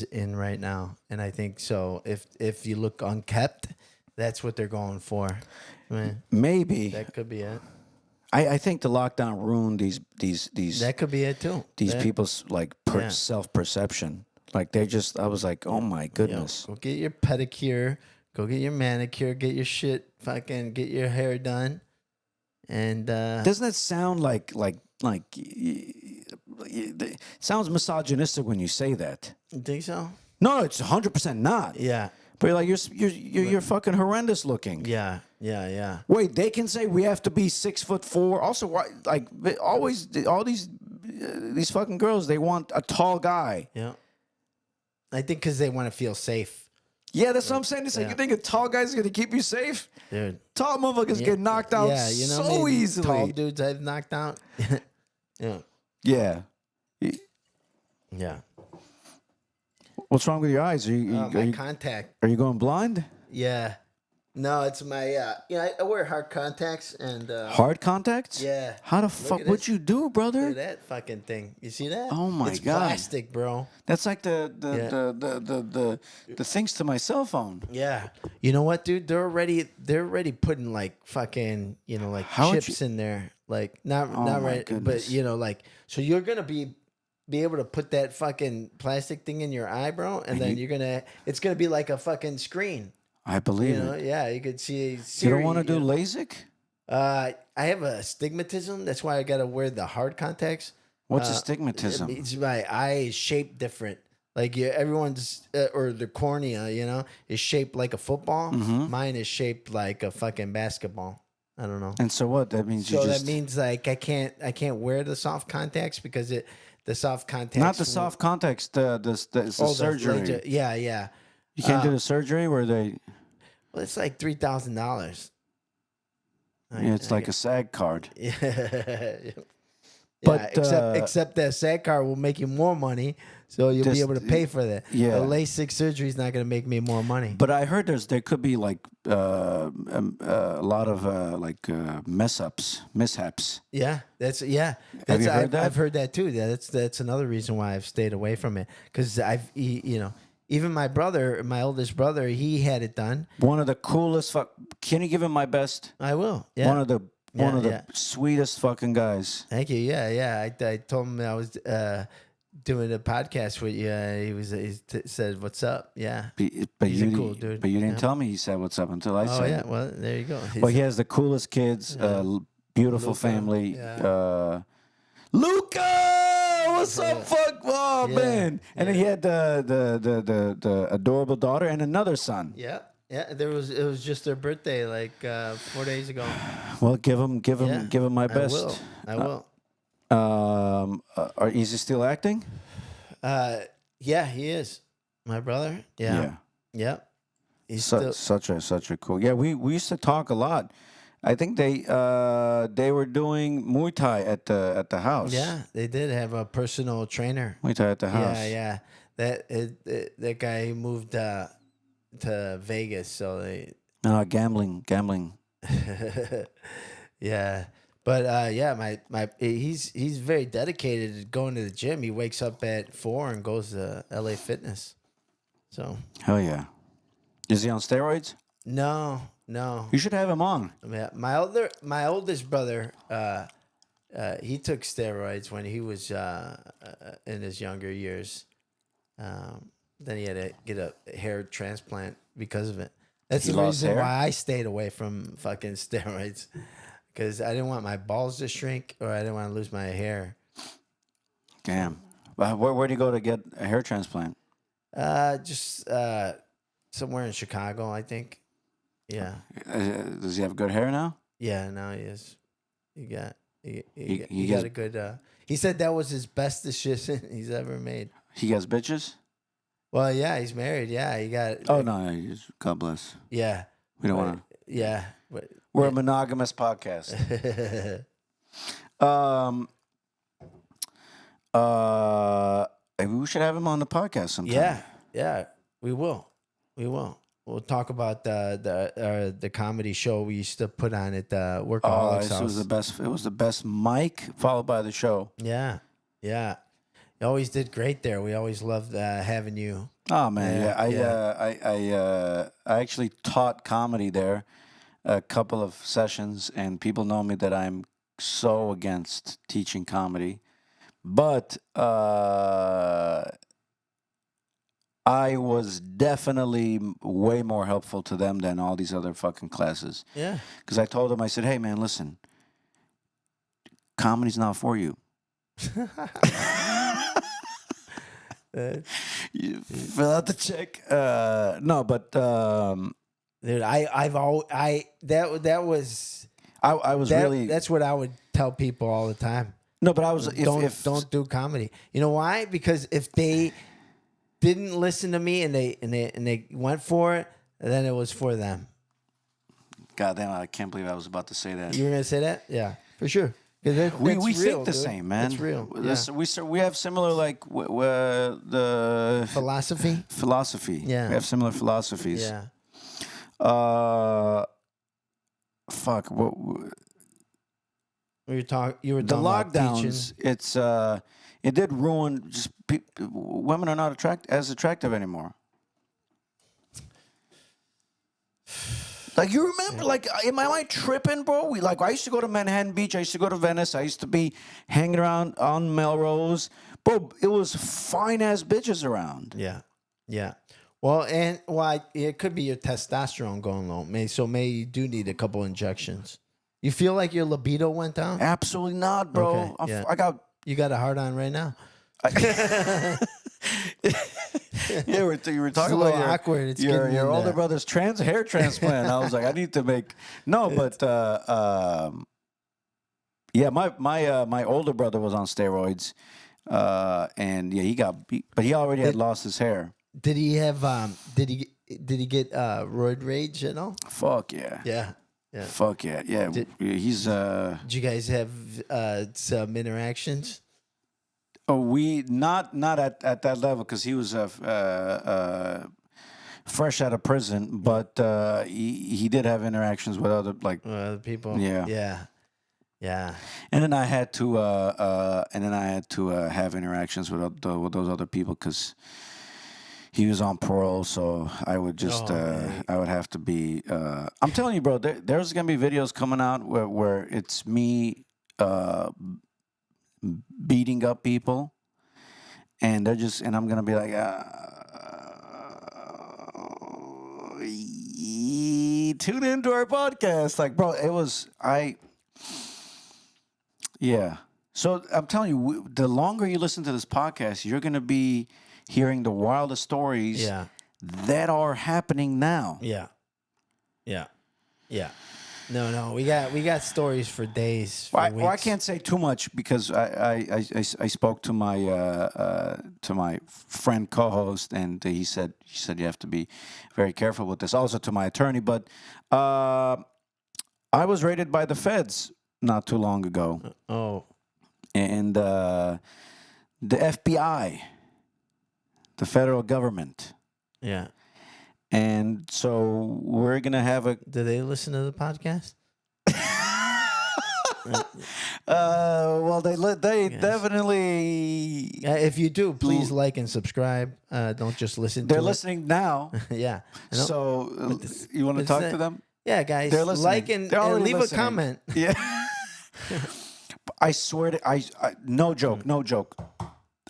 in right now, and I think so. If you look unkept, that's what they're going for. Man, Maybe that could be it. I think the lockdown ruined these That could be it too. these people's like self perception. Like I was like, oh my goodness. Go get your pedicure, go get your manicure, get your shit, fucking get your hair done, and Doesn't that sound like it sounds misogynistic when you say that? you think so? No, it's 100% not. Yeah, But you're like you're fucking horrendous looking. yeah. Wait, they can say we have to be 6'4". Also, why? Like always, all these fucking girls, they want a tall guy. Yeah. I think because they want to feel safe. Yeah, that's what I'm saying. It's like, you think a tall guy's gonna keep you safe? Dude. Tall motherfuckers get knocked out so easily. Tall dudes I've knocked out. Yeah. Yeah. Yeah. What's wrong with your eyes? My contact. Are you going blind? Yeah. No, it's my, I wear hard contacts and. Hard contacts? Yeah. How the fuck? at What'd this. you do, Look brother? at that fucking thing. You see that? Oh my it's God. Plastic, bro. That's like the things to my cell phone. Yeah. You know what, dude? They're already putting like fucking, like How would chips in there. Like not my right, goodness. but like so you're gonna be able to put that fucking plastic thing in your eye, bro, and then it's gonna be like a fucking screen. I believe it. Yeah, you could see. You don't want to do LASIK? I have a astigmatism. That's why I gotta wear the hard contacts. What's astigmatism? It's my eye is shaped different. Like everyone's or the cornea, is shaped like a football. Mine is shaped like a fucking basketball. I don't know. And so what? That means that means like I can't wear the soft contacts because the soft contacts. Not the soft contacts. The surgery. Yeah. You can't do the surgery where they. Well, it's like $3,000. Yeah, it's like a SAG card. Yeah. But, except that SAG card will make you more money, so you'll be able to pay for that. Yeah. The LASIK surgery is not going to make me more money. But I heard there could be like a lot of mishaps. Yeah, Have you heard that? I've heard that too. That's another reason why I've stayed away from it because even my brother, my oldest brother, he had it done. One of the coolest. Can you give him my best? I will. Yeah. One of the sweetest fucking guys. Thank you. Yeah. I told him I was doing a podcast with you. He said, "What's up?" Yeah. But He's you, a cool dude. But you didn't tell me he said what's up until I Oh said yeah. it. Well, there you go. Well, he has the coolest kids, beautiful Luca, family. yeah. Luca, what's up, fuck? Oh Yeah, man! And then he had the adorable daughter and another son. Yeah. It was just their birthday like 4 days ago. Well, give him my best. I will. Is he still acting? Yeah, he is. My brother. Yeah. Yep. He's still. Such a cool. Yeah, we used to talk a lot. I think they were doing Muay Thai at the house. Yeah, they did have a personal trainer. Muay Thai at the house. Yeah. That guy moved to Vegas, so they. Gambling. Yeah, But yeah, he's very dedicated to going to the gym. He wakes up at 4 and goes to LA Fitness. So Hell yeah. Is he on steroids? no. You should have him on. Yeah, my oldest brother, he took steroids when he was in his younger years. Then he had to get a hair transplant because of it. That's He the lost reason hair? why I stayed away from fucking steroids, because I didn't want my balls to shrink or I didn't want to lose my hair. Damn. Where'd you go to get a hair transplant? Just somewhere in Chicago, I think. Yeah. Does he have good hair now? Yeah, no, he is. He got He got gets- a good. He said that was his best decision he's ever made. He has bitches? Well, yeah, he's married. Yeah, he got. Oh, no. God bless. Yeah, We don't want to. yeah, but We're a monogamous podcast. Maybe we should have him on the podcast sometime. yeah, we will. We'll talk about the comedy show we used to put on at the Workaholics This House. was the best. It was the best mic followed by the show. Yeah. You always did great there. We always loved having you. Oh man, Yeah, I actually taught comedy there a couple of sessions, and people know me that I'm so against teaching comedy, but I was definitely way more helpful to them than all these other fucking classes. Yeah. Because I told them, I said, hey man, listen, comedy's not for you. You fill out the check. No, but Dude, I was really that's what I would tell people all the time. no, but I was Don't do comedy. You know why? Because if they didn't listen to me and they went for it, then it was for them. God damn, I can't believe I was about to say that. You were gonna say that? Yeah, for sure. We That's think real, the dude. same, man. It's real. We have similar like the philosophy. Yeah. We have similar philosophies. Yeah. Fuck. You were talking The about lockdowns. teaching. It did ruin. Just women are not as attractive anymore. Like, you remember, like, am I tripping, bro? I used to go to Manhattan Beach. I used to go to Venice. I used to be hanging around on Melrose. Bro, it was fine-ass bitches around. Yeah. Well, it could be your testosterone going low. Maybe you do need a couple injections. You feel like your libido went down? Absolutely not, bro. Okay, yeah. You got a hard on right now. Yeah, you were talking It's a about little awkward. It's your getting in older there. brother's hair transplant. I was like, I need to make yeah, my older brother was on steroids, and yeah, but he already had lost his hair. Did he have did he get roid rage at all? Fuck yeah. Yeah. Fuck yeah. Yeah. He's Did you guys have some interactions? Oh, we not at that level because he was fresh out of prison, but he did have interactions with other Other people? Yeah. Yeah. And then I had to have interactions with those other people because he was on parole, so I would just I would have to be. I'm telling you, bro, there's gonna be videos coming out where it's me beating up people, and I'm gonna be like, tune into our podcast, like, bro. Yeah. So I'm telling you, the longer you listen to this podcast, you're gonna be hearing the wildest stories that are happening now. Yeah. No, we got stories for days. For Well, I weeks. can't say too much because I spoke to my friend co-host, and he said you have to be very careful with this. Also to my attorney, but I was raided by the feds not too long ago. Oh. And the FBI, the federal government. Yeah. And so we're going to have Do they listen to the podcast? Well, they definitely If you do, please like and subscribe. Don't just listen to they're it. listening now. Yeah. I know. So you want to it's talk that- to them? Yeah, guys, They're listening. like and They're already leave listening. a comment. Yeah. I swear to I no joke, no joke.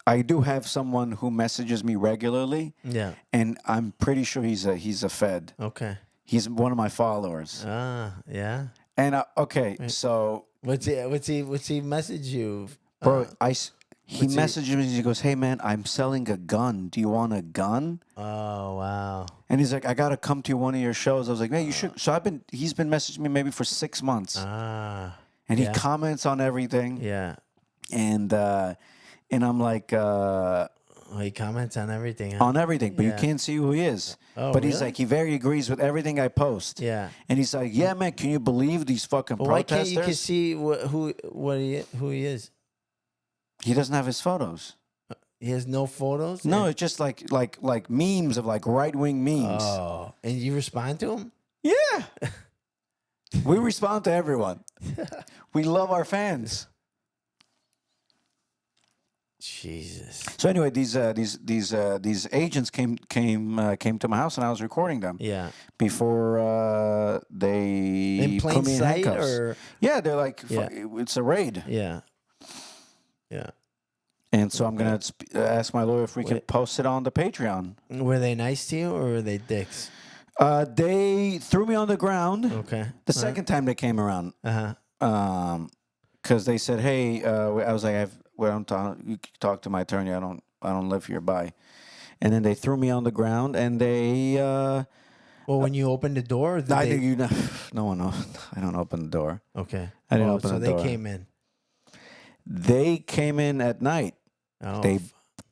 I do have someone who messages me regularly, Yeah. and I'm pretty sure he's a Fed. Okay. He's one of my followers. Yeah. And okay, so What's he message you? bro, he what's he- messaged me. He goes, "Hey man, I'm selling a gun. Do you want a gun?" Oh wow. And he's like, "I gotta come to one of your shows." I was like, "Man, you should." So he's been messaging me maybe for 6 months, and he yeah. comments on everything. Yeah. And I'm like, He comments on everything. Huh? on everything, but you Yeah. can't see who he is. Oh, but he's really? like, he very agrees with everything I post. Yeah. And he's like, yeah, man, can you believe these fucking Well, why can't protesters? you see who he is? He doesn't have his photos. He has no photos. No, it's just like memes of like right wing memes. Oh, and you respond to him? Yeah. We respond to everyone. We love our fans. Jesus. So anyway, these agents came to my house and I was recording them. Yeah. Before they In plain put me in sight, handcuffs. or Yeah, they're like, Yeah. it's a raid. yeah. Yeah. And so I'm going to ask my lawyer if we can Wait. post it on the Patreon. Were they nice to you, or were they dicks? They threw me on the ground Okay. the second time they came around. Because they said, hey, I was like, you can talk to my attorney. I don't live hereby. And then they threw me on the ground and they... Well, when you opened the door, did I they... think you know. No one knows. I don't open the door. Okay. I didn't open so the they door. came in. They came in at night. Oh, They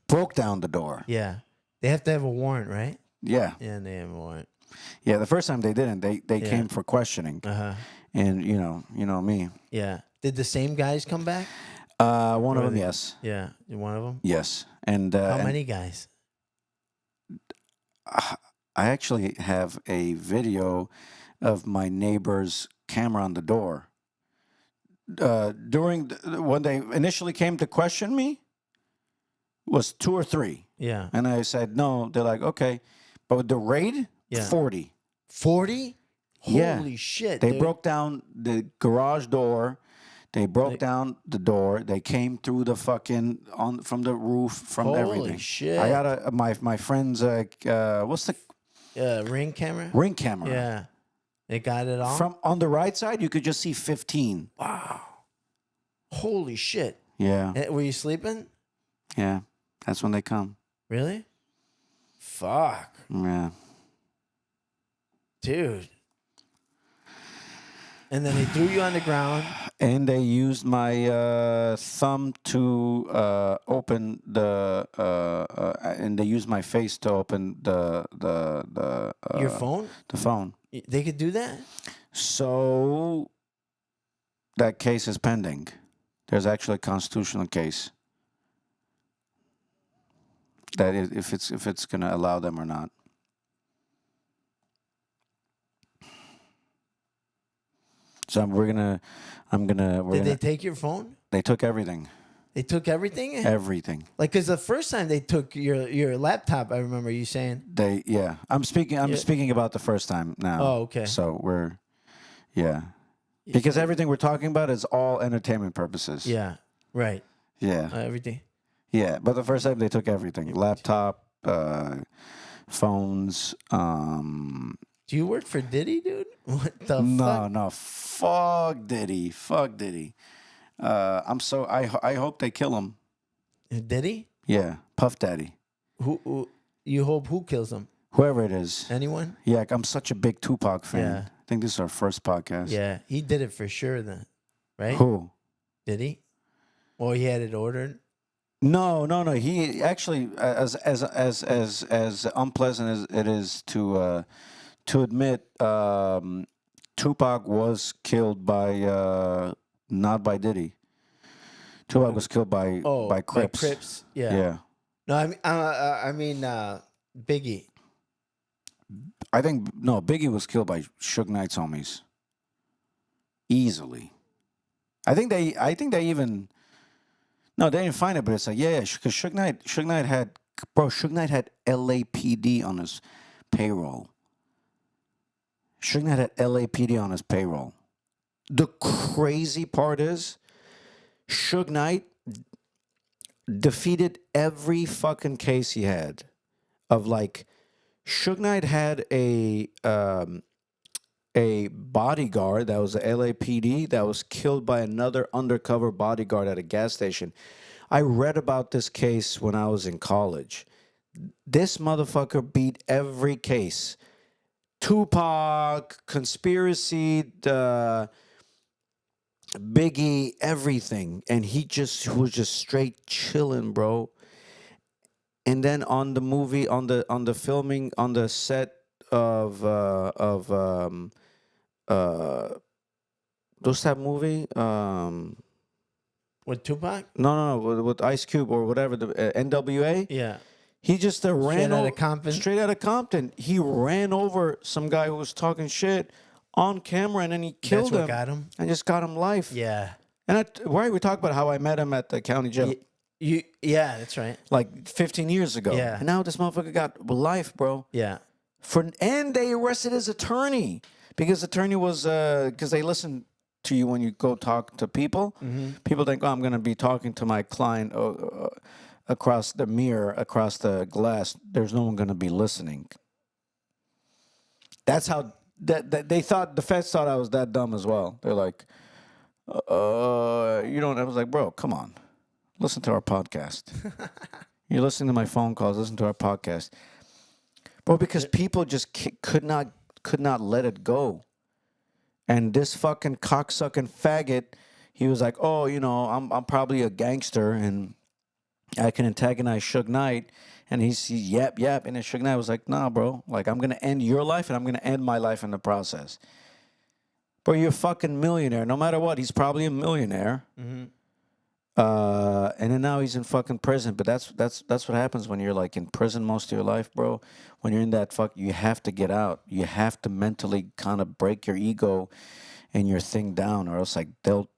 broke down the door. yeah. They have to have a warrant, right? Yeah. Yeah, they have a warrant. Yeah, the first time they didn't. They Yeah. came for questioning. And you know me. Yeah. Did the same guys come back? One of them, they- yes. Yeah. One of them? Yes. And How and many guys? I actually have a video of my neighbor's camera on the door. When they initially came to question me, was 2 or 3. Yeah. And I said, no. They're like, okay. But with the raid, Yeah. 40. 40? Yeah. Holy shit. They dude. broke down the garage door. They broke down the door. They came through the fucking from the roof, from Holy everything. shit. I got my friend's what's the Ring camera? ring camera? Yeah. They got it all? From on the right side, you could just see 15. Wow. Holy shit. Yeah, Were you sleeping? yeah. That's when they come. Really? Fuck. Yeah. Dude. And then they threw you on the ground. And they used my thumb to open the, and they used my face to open the Your phone? The phone. They could do that? So that case is pending. There's actually a constitutional case that if it's gonna allow them or not. So Did they take your phone? They took everything. They took everything? Everything. Like, because the first time they took your laptop, I remember you saying. Yeah. I'm speaking about the first time now. Oh, okay. So yeah. Because everything we're talking about is all entertainment purposes. Yeah, right. Yeah. Everything. Yeah. But the first time they took everything. Laptop, phones, Do you work for Diddy, dude? What the fuck? No. Fuck Diddy. I hope they kill him. Diddy? Yeah. Puff Daddy. Who you hope who kills him? Whoever it is. Anyone? Yeah, I'm such a big Tupac fan. Yeah. I think this is our first podcast. Yeah, he did it for sure then. Right? Who? Did he? Or he had it ordered? No. He actually, as unpleasant as it is to admit, Tupac was killed by not by Diddy. Tupac was killed by Crips. By Crips. Yeah. Yeah. No, I mean Biggie. I think Biggie was killed by Suge Knight's homies. Easily. I think they even. No, they didn't find it, but it's like, yeah, because Suge Knight had LAPD on his payroll. Suge Knight had LAPD on his payroll. The crazy part is, Suge Knight defeated every fucking case he had. Of like, Suge Knight had a bodyguard that was a LAPD that was killed by another undercover bodyguard at a gas station. I read about this case when I was in college. This motherfucker beat every case. Tupac, conspiracy, Biggie, everything. And he was just straight chilling, bro. And then on the movie, on the filming, on the set of what's that movie? With Tupac? No, with Ice Cube or whatever, the NWA. Yeah. He just ran out of Compton? Straight out of Compton. He ran over some guy who was talking shit on camera, and then he killed him. That's what got him? And just got him life. Yeah. And we talk about how I met him at the county jail. Yeah, that's right. Like 15 years ago. Yeah. And now this motherfucker got life, bro. Yeah. And they arrested his attorney because attorney was because they listen to you when you go talk to people. Mm-hmm. People think, oh, I'm going to be talking to my client across the mirror, across the glass. There's no one going to be listening. That's how that they thought. The feds thought I was that dumb as well. They're like, you don't. I was like, bro, come on, listen to our podcast. You're listening to my phone calls. Listen to our podcast. Bro, because people just could not let it go. And this fucking cocksucking faggot, he was like, oh, I'm probably a gangster and I can antagonize Suge Knight. And he's yap. And then Suge Knight was like, nah, bro. Like, I'm going to end your life and I'm going to end my life in the process. Bro, you're a fucking millionaire. No matter what, he's probably a millionaire. Mm-hmm. And then now he's in fucking prison. But that's what happens when you're like in prison most of your life, bro. When you're in that you have to get out. You have to mentally kind of break your ego and your thing down, or else like they'll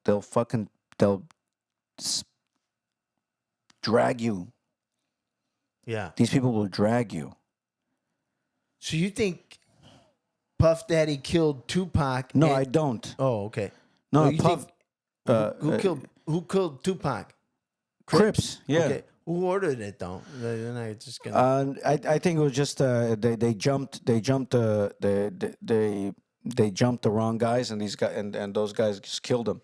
drag you. Yeah. These people will drag you. So you think Puff Daddy killed Tupac? No, I don't. Oh, okay. No, you Puff. Who killed Tupac? Crips. Yeah. Okay. Who ordered it though? They're not just gonna. I think it was just they jumped the wrong guys, and these guys and those guys just killed them.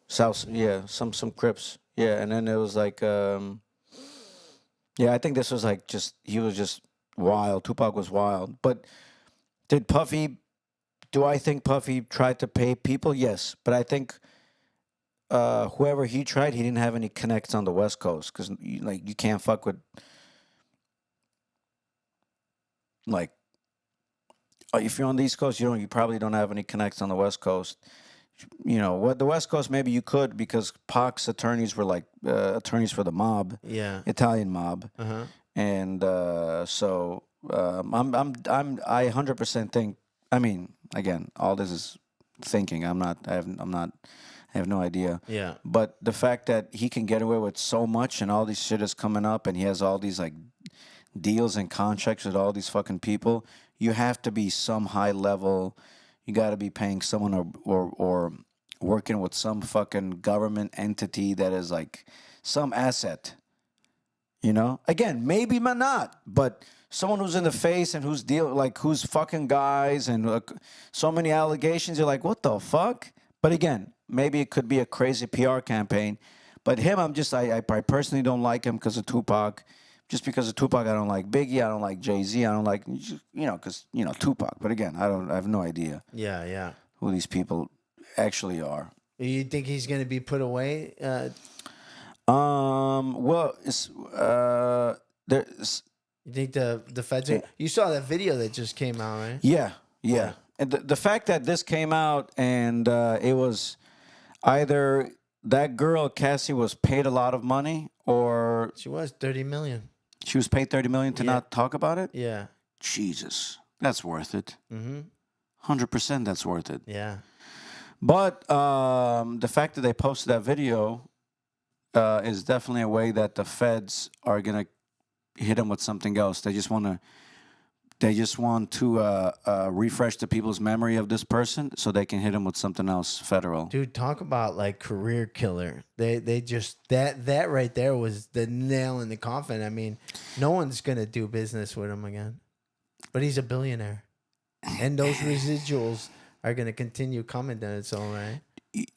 South, yeah, some Crips, yeah, and then it was like, yeah, I think this was like he was just wild. Tupac was wild, but did Puffy? Do I think Puffy tried to pay people? Yes, but I think whoever he tried, he didn't have any connects on the West Coast because you can't fuck with like if you're on the East Coast, you probably don't have any connects on the West Coast. What the West Coast maybe you could because Pac's attorneys were like attorneys for the mob, yeah, Italian mob, and so I 100% think. I mean, again, all this is thinking. I have no idea. Yeah. But the fact that he can get away with so much and all this shit is coming up and he has all these like deals and contracts with all these fucking people, you have to be some high level. You got to be paying someone or working with some fucking government entity that is like some asset. Again, maybe not, but someone who's in the face and who's fucking guys and so many allegations. You're like, what the fuck? But again, maybe it could be a crazy PR campaign. But him, I personally don't like him because of Tupac. Just because of Tupac, I don't like Biggie. I don't like Jay-Z. I don't like, because, Tupac. But again, I have no idea. Yeah. Who these people actually are. You think he's going to be put away? Well, there's. You think the feds? You saw that video that just came out, right? Yeah. And the fact that this came out and it was either that girl Cassie was paid a lot of money or she was $30 million. She was paid $30 million to not talk about it. Yeah. Jesus, that's worth it. Mm-hmm. 100% that's worth it. Yeah. But the fact that they posted that video is definitely a way that the feds are gonna hit them with something else. They just want to refresh the people's memory of this person so they can hit him with something else federal. Dude, talk about like career killer. They just that right there was the nail in the coffin. I mean, no one's gonna do business with him again. But he's a billionaire. And those residuals are gonna continue coming to its own right.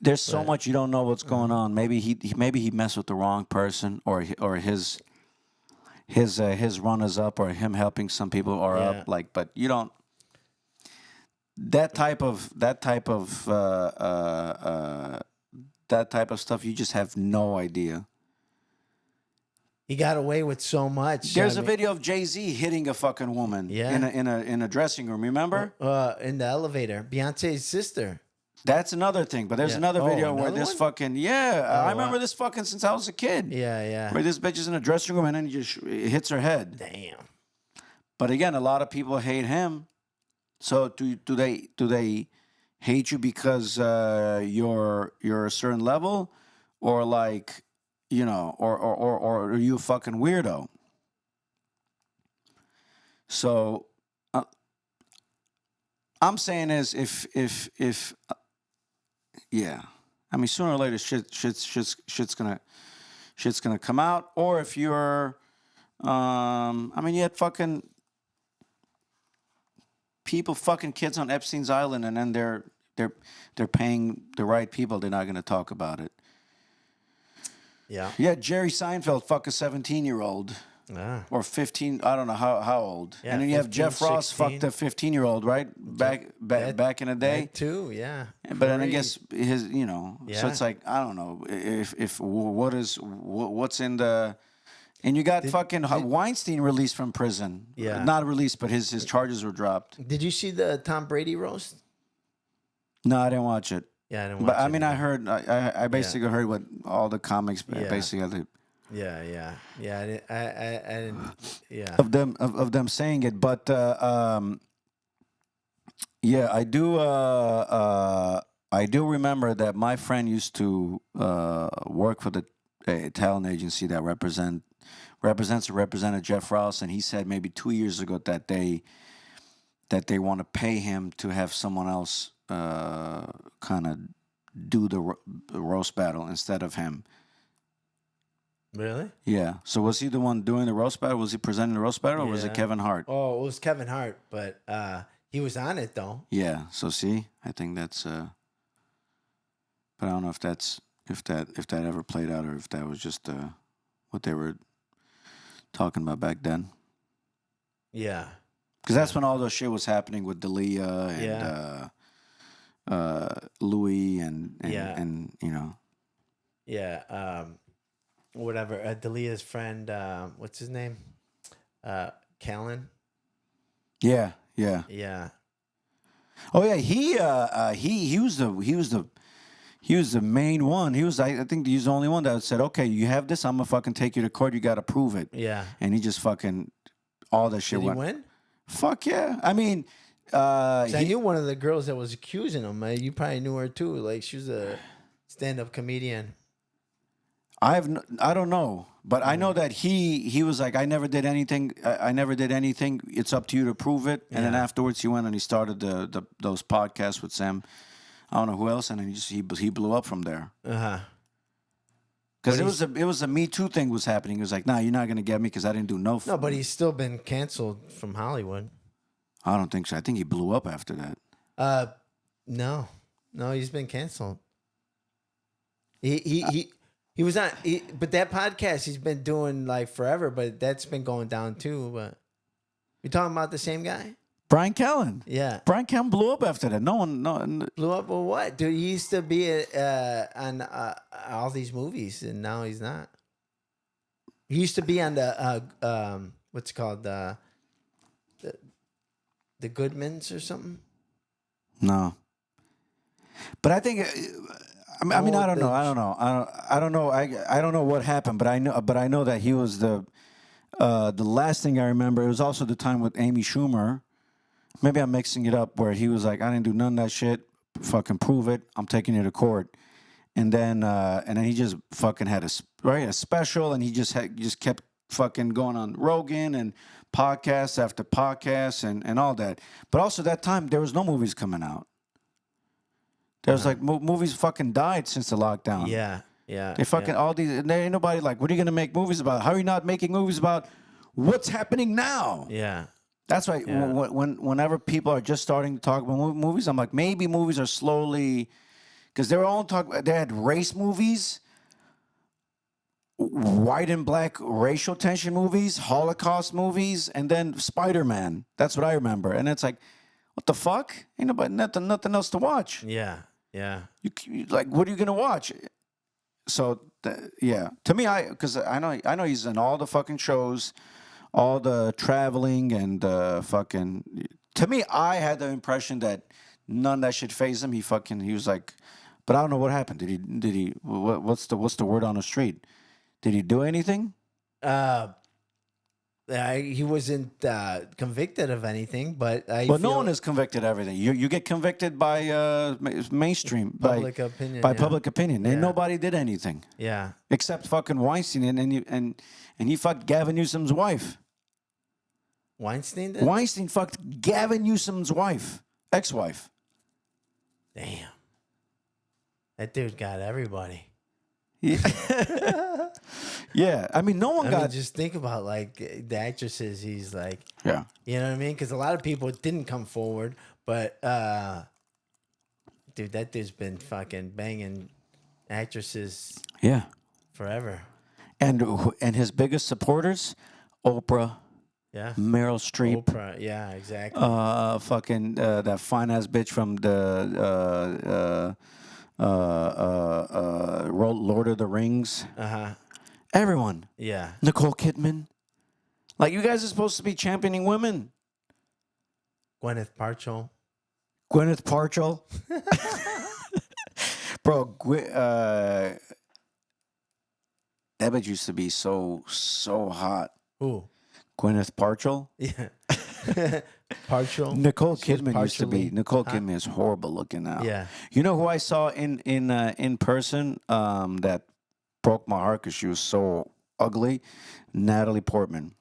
There's so much you don't know what's going on. Maybe he messed with the wrong person, or his runners up, or him helping some people are up. Like, but you don't. That type of stuff, you just have no idea. He got away with so much. There's a video of Jay-Z hitting a fucking woman in a dressing room. Remember? In the elevator, Beyonce's sister. That's another thing. But there's another video where this fucking I remember this fucking since I was a kid. Yeah. Where this bitch is in a dressing room and then he just hits her head. Damn. But again, a lot of people hate him. So do they hate you because you're a certain level, or like, you know, or are you a fucking weirdo? So I'm saying is if yeah, I mean sooner or later shit's gonna come out. Or if you're I mean you had fucking people fucking kids on Epstein's Island, and then they're paying the right people. They're not gonna talk about it. Yeah, Jerry Seinfeld fuck a 17-year-old. Or 15, I don't know how old. Yeah, and then you have 15, Jeff Ross 16. fucked a 15-year-old, right? Back in the day. That too, yeah. But then I guess his, you know, so Yeah. it's like, I don't know if what's in the, and you got Weinstein released from prison. Yeah. Not released, but his charges were dropped. Did you see the Tom Brady roast? No, I didn't watch it. Yeah, I didn't watch But it. I mean, I basically heard what all the comics basically had to, Yeah. I didn't. Yeah. of them saying it, but yeah, I do remember that my friend used to work for the talent agency that represented Jeff Ross, and he said maybe 2 years ago that they want to pay him to have someone else kind of do the roast battle instead of him. Really? Yeah. So was he the one doing the roast battle? Was he presenting the roast battle, or was it Kevin Hart? Oh, it was Kevin Hart, but he was on it though. Yeah. So see, I think that's. But I don't know if that ever played out, or if that was just what they were talking about back then. Yeah. Because that's when all those shit was happening with D'Elia and Louis and you know. Yeah. Whatever. Delia's friend. What's his name? Callan. Yeah. Yeah. Oh yeah, he was the main one. I think he's the only one that said, "Okay, you have this. I'm gonna fucking take you to court. You got to prove it." Yeah. And he just fucking all that shit Did he went. win? Fuck yeah! I mean, 'Cause I knew one of the girls that was accusing him. You probably knew her too. Like she was a stand-up comedian. I don't know, but I know that he was like, I never did anything. I never did anything. It's up to you to prove it. And then afterwards, he went and he started those podcasts with Sam. I don't know who else, and then he blew up from there. Because it was a Me Too thing was happening. He was like, nah, you're not gonna get me because I didn't do no. No, but he's still been canceled from Hollywood. I don't think so. I think he blew up after that. No, he's been canceled. He was on, but that podcast he's been doing like forever, but that's been going down too. But you're talking about the same guy? Brian Callen. Yeah. Brian Callen blew up after that. No. Blew up or what? Dude, he used to be on all these movies, and now he's not. He used to be on the, what's it called? The Goodmans or something? No. But I think... I mean, I don't know. I don't know what happened, but I know that he was the last thing I remember. It was also the time with Amy Schumer, Maybe I'm mixing it up where he was like, I didn't do none of that shit. Fucking prove it. I'm taking you to court. And then he just fucking had a special, and he just kept fucking going on Rogan and podcast after podcast and all that. But also that time there was no movies coming out. There was like movies fucking died since the lockdown. Yeah. They fucking all these. And there ain't nobody like, what are you gonna make movies about? How are you not making movies about what's happening now? Yeah. That's why whenever people are just starting to talk about movies, I'm like, maybe movies are slowly, because they were all talking. They had race movies, white and black racial tension movies, Holocaust movies, and then Spider-Man. That's what I remember. And it's like, what the fuck? Ain't nobody nothing else to watch. Yeah. You like, what are you gonna watch? So yeah, to me, because I know he's in all the fucking shows, all the traveling and fucking. To me, I had the impression that none of that shit phased him. He was like, but I don't know what happened. Did he? What's the word on the street? Did he do anything? He wasn't convicted of anything, but no one is convicted of everything. You get convicted by mainstream public opinion. By public opinion. And nobody did anything. Yeah. Except fucking Weinstein and he fucked Gavin Newsom's wife. Weinstein did? Weinstein fucked Gavin Newsom's wife, ex-wife. Damn. That dude got everybody. Yeah. Yeah, I mean, no one got. Just think about like the actresses. He's like, yeah, you know what I mean? Because a lot of people didn't come forward, but dude, that dude's been fucking banging actresses. Yeah, forever. And his biggest supporters, Oprah. Yeah, Meryl Streep. Oprah. Yeah, exactly. Fucking that fine ass bitch from the Lord of the Rings. Everyone. Yeah. Nicole Kidman. Like, you guys are supposed to be championing women. Gwyneth Paltrow. Bro, that bitch used to be so hot. Who? Gwyneth Paltrow? Yeah. Paltrow. Nicole Kidman used to be. Nicole Kidman is horrible looking now. Yeah. You know who I saw in person that broke my heart because she was so ugly? Natalie Portman.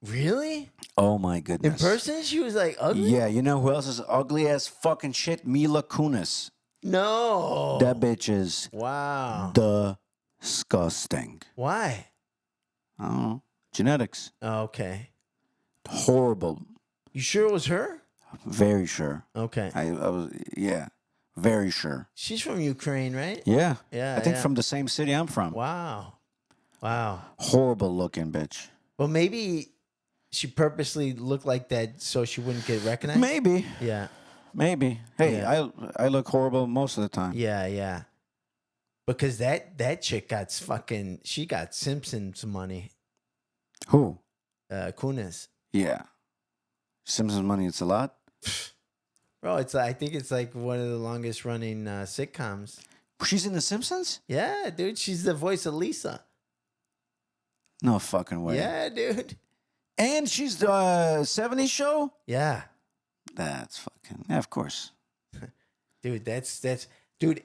Really? Oh my goodness. In person, she was like ugly? Yeah, you know who else is ugly as fucking shit? Mila Kunis. No. That bitch is disgusting. Why? I don't know. Genetics. Oh, okay. Horrible. You sure it was her? Very sure. Okay. I was, yeah, very sure. She's from Ukraine, right? Yeah. Yeah. I think from the same city I'm from. Wow. Horrible looking bitch. Well, maybe she purposely looked like that so she wouldn't get recognized. Maybe. Yeah. Maybe. Hey, Yeah. I look horrible most of the time. Yeah. Because that chick got she got Simpsons money. Who? Kunis. Yeah. Simpsons money, it's a lot. Bro, I think it's like one of the longest running sitcoms. She's in The Simpsons? Yeah, dude. She's the voice of Lisa. No fucking way. Yeah, dude. And she's the 70s show? Yeah. That's fucking, yeah, of course. Dude, that's dude,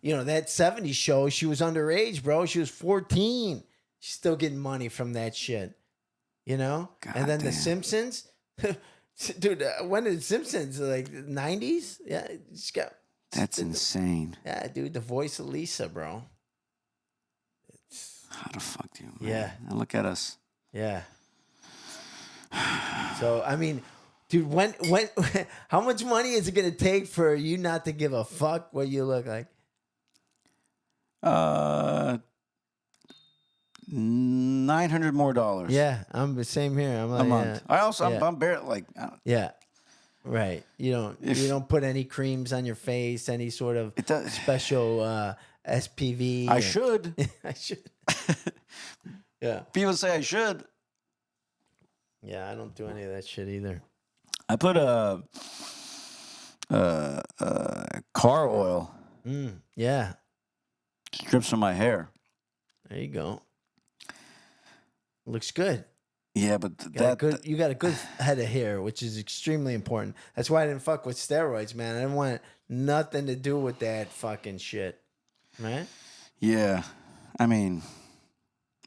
you know, that 70s show, she was underage, bro. She was 14. She's still getting money from that shit. You know? God and then damn. The Simpsons. Dude, when did The Simpsons? Like 90s? Yeah. She got, that's insane. Yeah, dude, the voice of Lisa, bro. How the fuck do you, man? Yeah. And look at us. Yeah. So, I mean, dude, when how much money is it going to take for you not to give a fuck what you look like? $900 more. Yeah, I'm the same here. I'm like, a month. Yeah. I'm barely like. Yeah. Right. You don't put any creams on your face, any sort of special SPV. I should. I should. Yeah. People say I should. Yeah, I don't do any of that shit either. I put car oil. Yeah. Strips from my hair. There you go. Looks good. Yeah, but You got a good head of hair, which is extremely important. That's why I didn't fuck with steroids, man. I didn't want nothing to do with that fucking shit, right? yeah. I mean,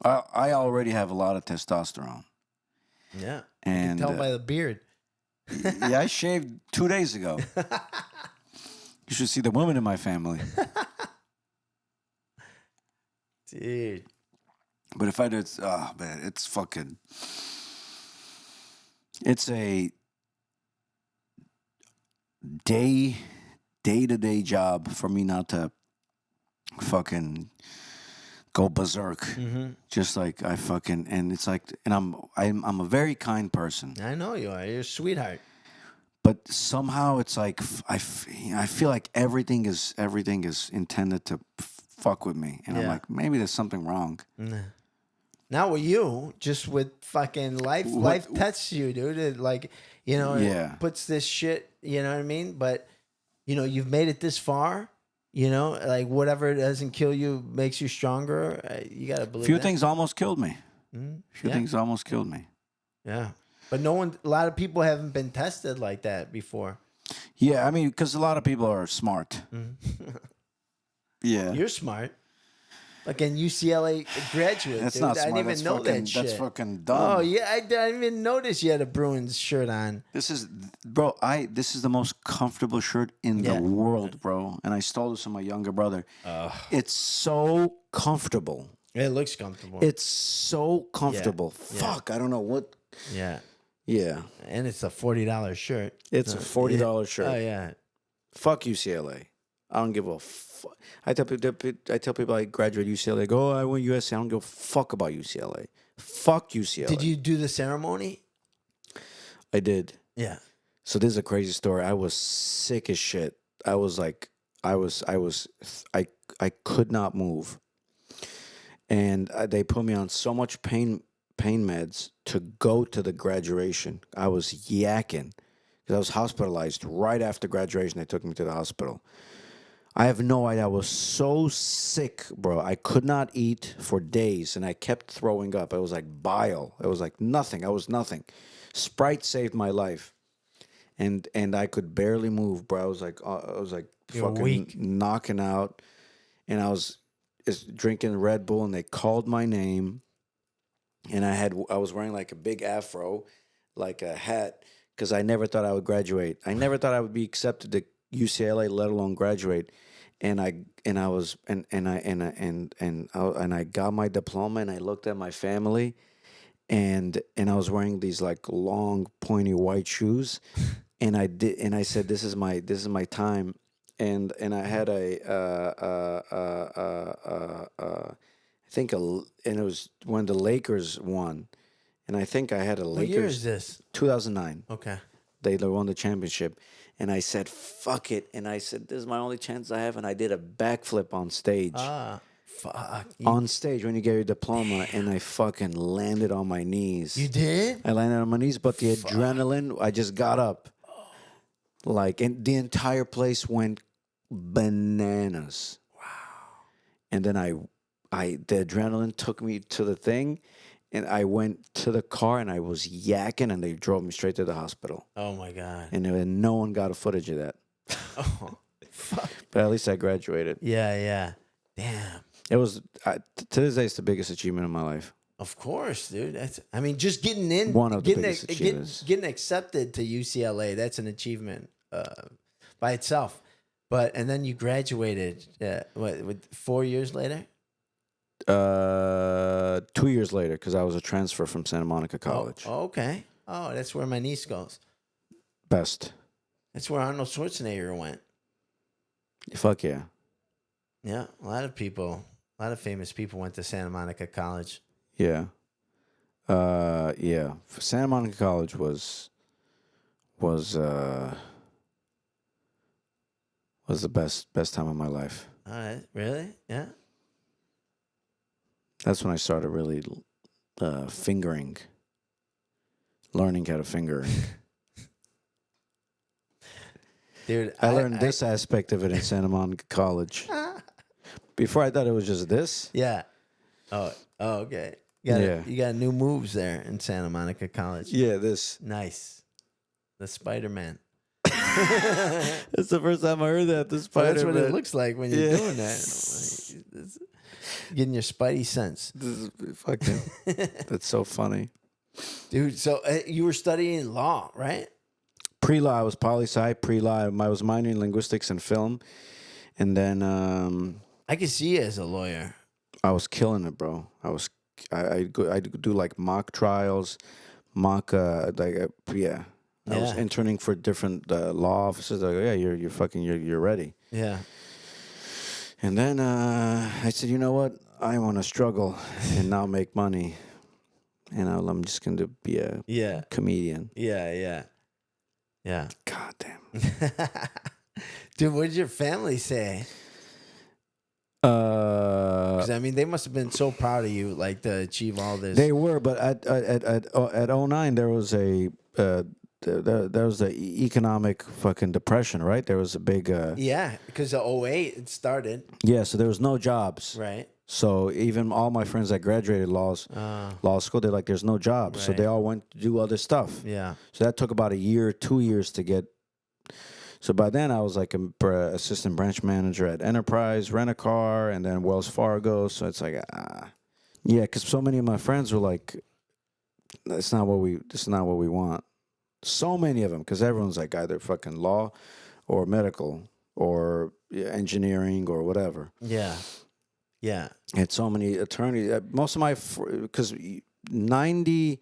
I already have a lot of testosterone. Yeah, And you can tell by the beard. yeah, I shaved 2 days ago. You should see the women in my family. Dude. But if I did, oh man, it's fucking. It's a day-to-day job for me not to fucking go berserk. Mm-hmm. Just like I fucking, and it's like, and I'm a very kind person. I know you are. You're a sweetheart. But somehow it's like I feel like everything is intended to fuck with me, and I'm Yeah. like, maybe there's something wrong. Nah. Not with you, just with fucking life. Life tests you, dude. It, like, you know, Yeah. it puts this shit, you know what I mean? But, you know, you've made it this far, you know, like whatever doesn't kill you makes you stronger. You got to believe Few that. things almost killed me. Mhm. Few Yeah. things almost killed me. Yeah. But a lot of people haven't been tested like that before. Yeah, I mean, because a lot of people are smart. Yeah. You're smart. Like an UCLA graduate. That's dude. not I smart. didn't That's even know fucking, that shit. That's fucking dumb. Oh, yeah. I didn't even notice you had a Bruins shirt on. This is, bro. This is the most comfortable shirt in Yeah. the world, bro. And I stole this from my younger brother. It's so comfortable. It looks comfortable. It's so comfortable. Yeah. Fuck, I don't know what. Yeah. Yeah, And it's a $40 shirt. it's a $40 shirt. Oh, yeah. Fuck UCLA. I don't give a fuck. I tell people I graduate UCLA. They go, oh, I went USC. I don't give a fuck about UCLA. Fuck UCLA. Did you do the ceremony? I did. Yeah. So this is a crazy story. I was sick as shit. I was like, I could not move, and they put me on so much pain meds to go to the graduation. I was yakking because I was hospitalized right after graduation. They took me to the hospital. I have no idea. I was so sick, bro. I could not eat for days, and I kept throwing up. It was like bile. It was like nothing. I was nothing. Sprite saved my life, and I could barely move, bro. I was like You're fucking weak. knocking out, and I was just drinking Red Bull, and they called my name, and I was wearing like a big afro, like a hat, because I never thought I would graduate. I never thought I would be accepted to UCLA, let alone graduate. And I got my diploma, and I looked at my family, and I was wearing these like long pointy white shoes, and I said, this is my time, and I had and it was when the Lakers won, and I think I had a What year Lakers is this? 2009. Okay. They won the championship. And I said, fuck it. And I said, this is my only chance I have. And I did a backflip on stage. Fuck. On stage when you get your diploma. And I fucking landed on my knees. You did? I landed on my knees, but the adrenaline, I just got up. Like, and the entire place went bananas. Wow. And then the adrenaline took me to the thing. And I went to the car, and I was yakking, and they drove me straight to the hospital. Oh, my God. And then no one got a footage of that. Oh, fuck. But at least I graduated. Yeah. Damn. It was, to this day, it's the biggest achievement of my life. Of course, dude. Just getting in. One of the getting biggest achievements. Getting accepted to UCLA, that's an achievement by itself. And then you graduated, 4 years later? 2 years later, because I was a transfer from Santa Monica College. Oh, okay. Oh, that's where my niece goes. Best. That's where Arnold Schwarzenegger went. Fuck yeah. Yeah, a lot of famous people went to Santa Monica College. Yeah. Yeah. Santa Monica College was the best time of my life. All right, really? Yeah. That's when I started really fingering, learning how to finger. Dude, I learned this aspect of it in Santa Monica College. Before I thought it was just this. Yeah. Oh, okay. Yeah. You got new moves there in Santa Monica College. Yeah, this. Nice. The Spider-Man. It's the first time I heard that. The So Spider. that's what it looks like when you're Yeah. doing that. It's getting your spidey sense. This is fucking. That's so funny. Dude, so you were studying law, right? Pre-law, I was poli-sci. Pre-law, I was minoring in linguistics and film, and then I could see you as a lawyer. I was killing it, bro. I do like mock trials, mock yeah. I was Yeah. interning for different law offices. Like, yeah, you're ready. Yeah. And then I said, you know what? I want to struggle and now make money, and I'm just going to be a comedian. Yeah. God damn. Dude, what did your family say? Because I mean, they must have been so proud of you, like to achieve all this. They were, but at 09 there was a there was the economic fucking depression, right? There was a big yeah, because of 08 it started, yeah, so there was no jobs. right? So even all my friends that graduated law school, they're like, there's no jobs. So Right. they all went to do other stuff. Yeah. So that took about a year, 2 years to get. So by then I was like an assistant branch manager at Enterprise, Rent-A-Car, and then Wells Fargo. So it's like, yeah, because so many of my friends were like, this is not what we want. So many of them, because everyone's like either fucking law or medical or engineering or whatever. Yeah. Yeah. And so many attorneys. Most of my, because 70%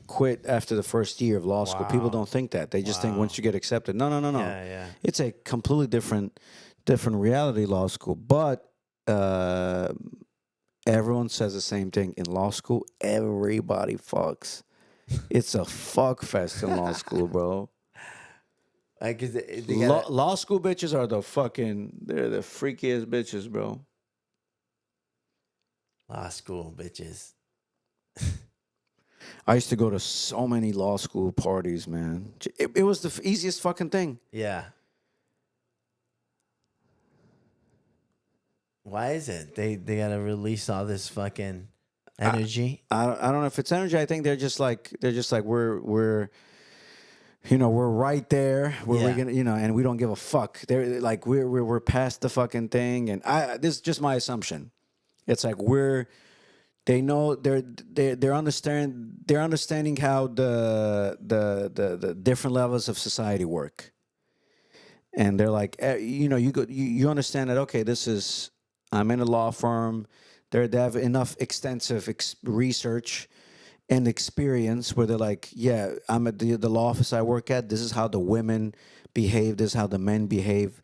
quit after the first year of law school. Wow. People don't think that. They just think once you get accepted. No. Yeah. It's a completely different reality, law school. But everyone says the same thing. In law school, everybody fucks. It's a fuck fest in law school, bro. Because Law school bitches are they're the freakiest bitches, bro. law school bitches. I used to go to so many law school parties, man. It was the easiest fucking thing. Yeah. Why is it they gotta release all this fucking energy? I don't know if it's energy. I think they're just like we're right there where we're gonna and we don't give a fuck. They're like we're past the fucking thing, and this is just my assumption. It's like they know they're understanding how the different levels of society work, and they're like you understand that, okay, I'm in a law firm. They have enough extensive research and experience where they're like, yeah, I'm at the law office I work at. This is how the women behave. This is how the men behave.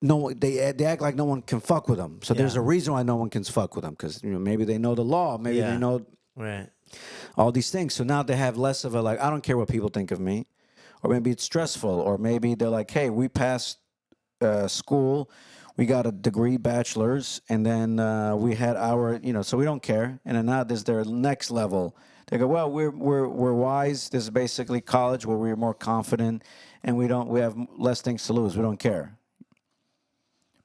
No, they act like no one can fuck with them. So there's a reason why no one can fuck with them, because maybe they know the law, maybe they know all these things. So now they have less of a like, I don't care what people think of me, or maybe it's stressful, or maybe they're like, hey, we passed school. We got a degree, bachelor's, and then we had our, so we don't care. And then now there's their next level. They go, well, we're wise. This is basically college where we're more confident, and we have less things to lose. We don't care.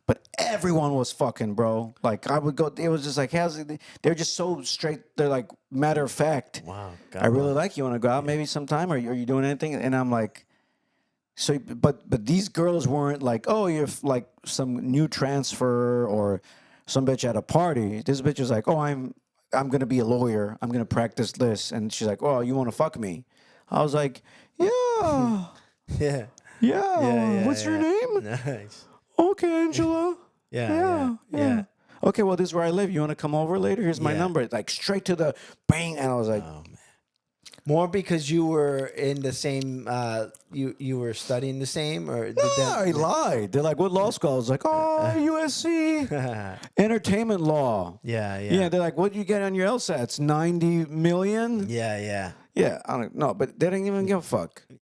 But everyone was fucking, bro. Like I would go, it was just like, they're just so straight. They're like matter of fact. Wow. I really like you. Want to go out maybe sometime? Are you doing anything? And I'm like. So, but these girls weren't like, oh, you're like some new transfer or some bitch at a party. This bitch was like, oh, I'm gonna be a lawyer. I'm gonna practice this, and she's like, oh, you want to fuck me? I was like, yeah, Yeah. What's your name? Nice. Okay, Angela. Yeah. Okay, well, this is where I live. You want to come over later? Here's my number. Like straight to the bang, and I was like. Oh, man. More because you were in the same, you were studying the same, or did I lied. They're like, what law school? I was like, oh, USC, entertainment law. Yeah. They're like, what do you get on your LSATs? 90 million? Yeah. Yeah, I don't know, but they didn't even give a fuck.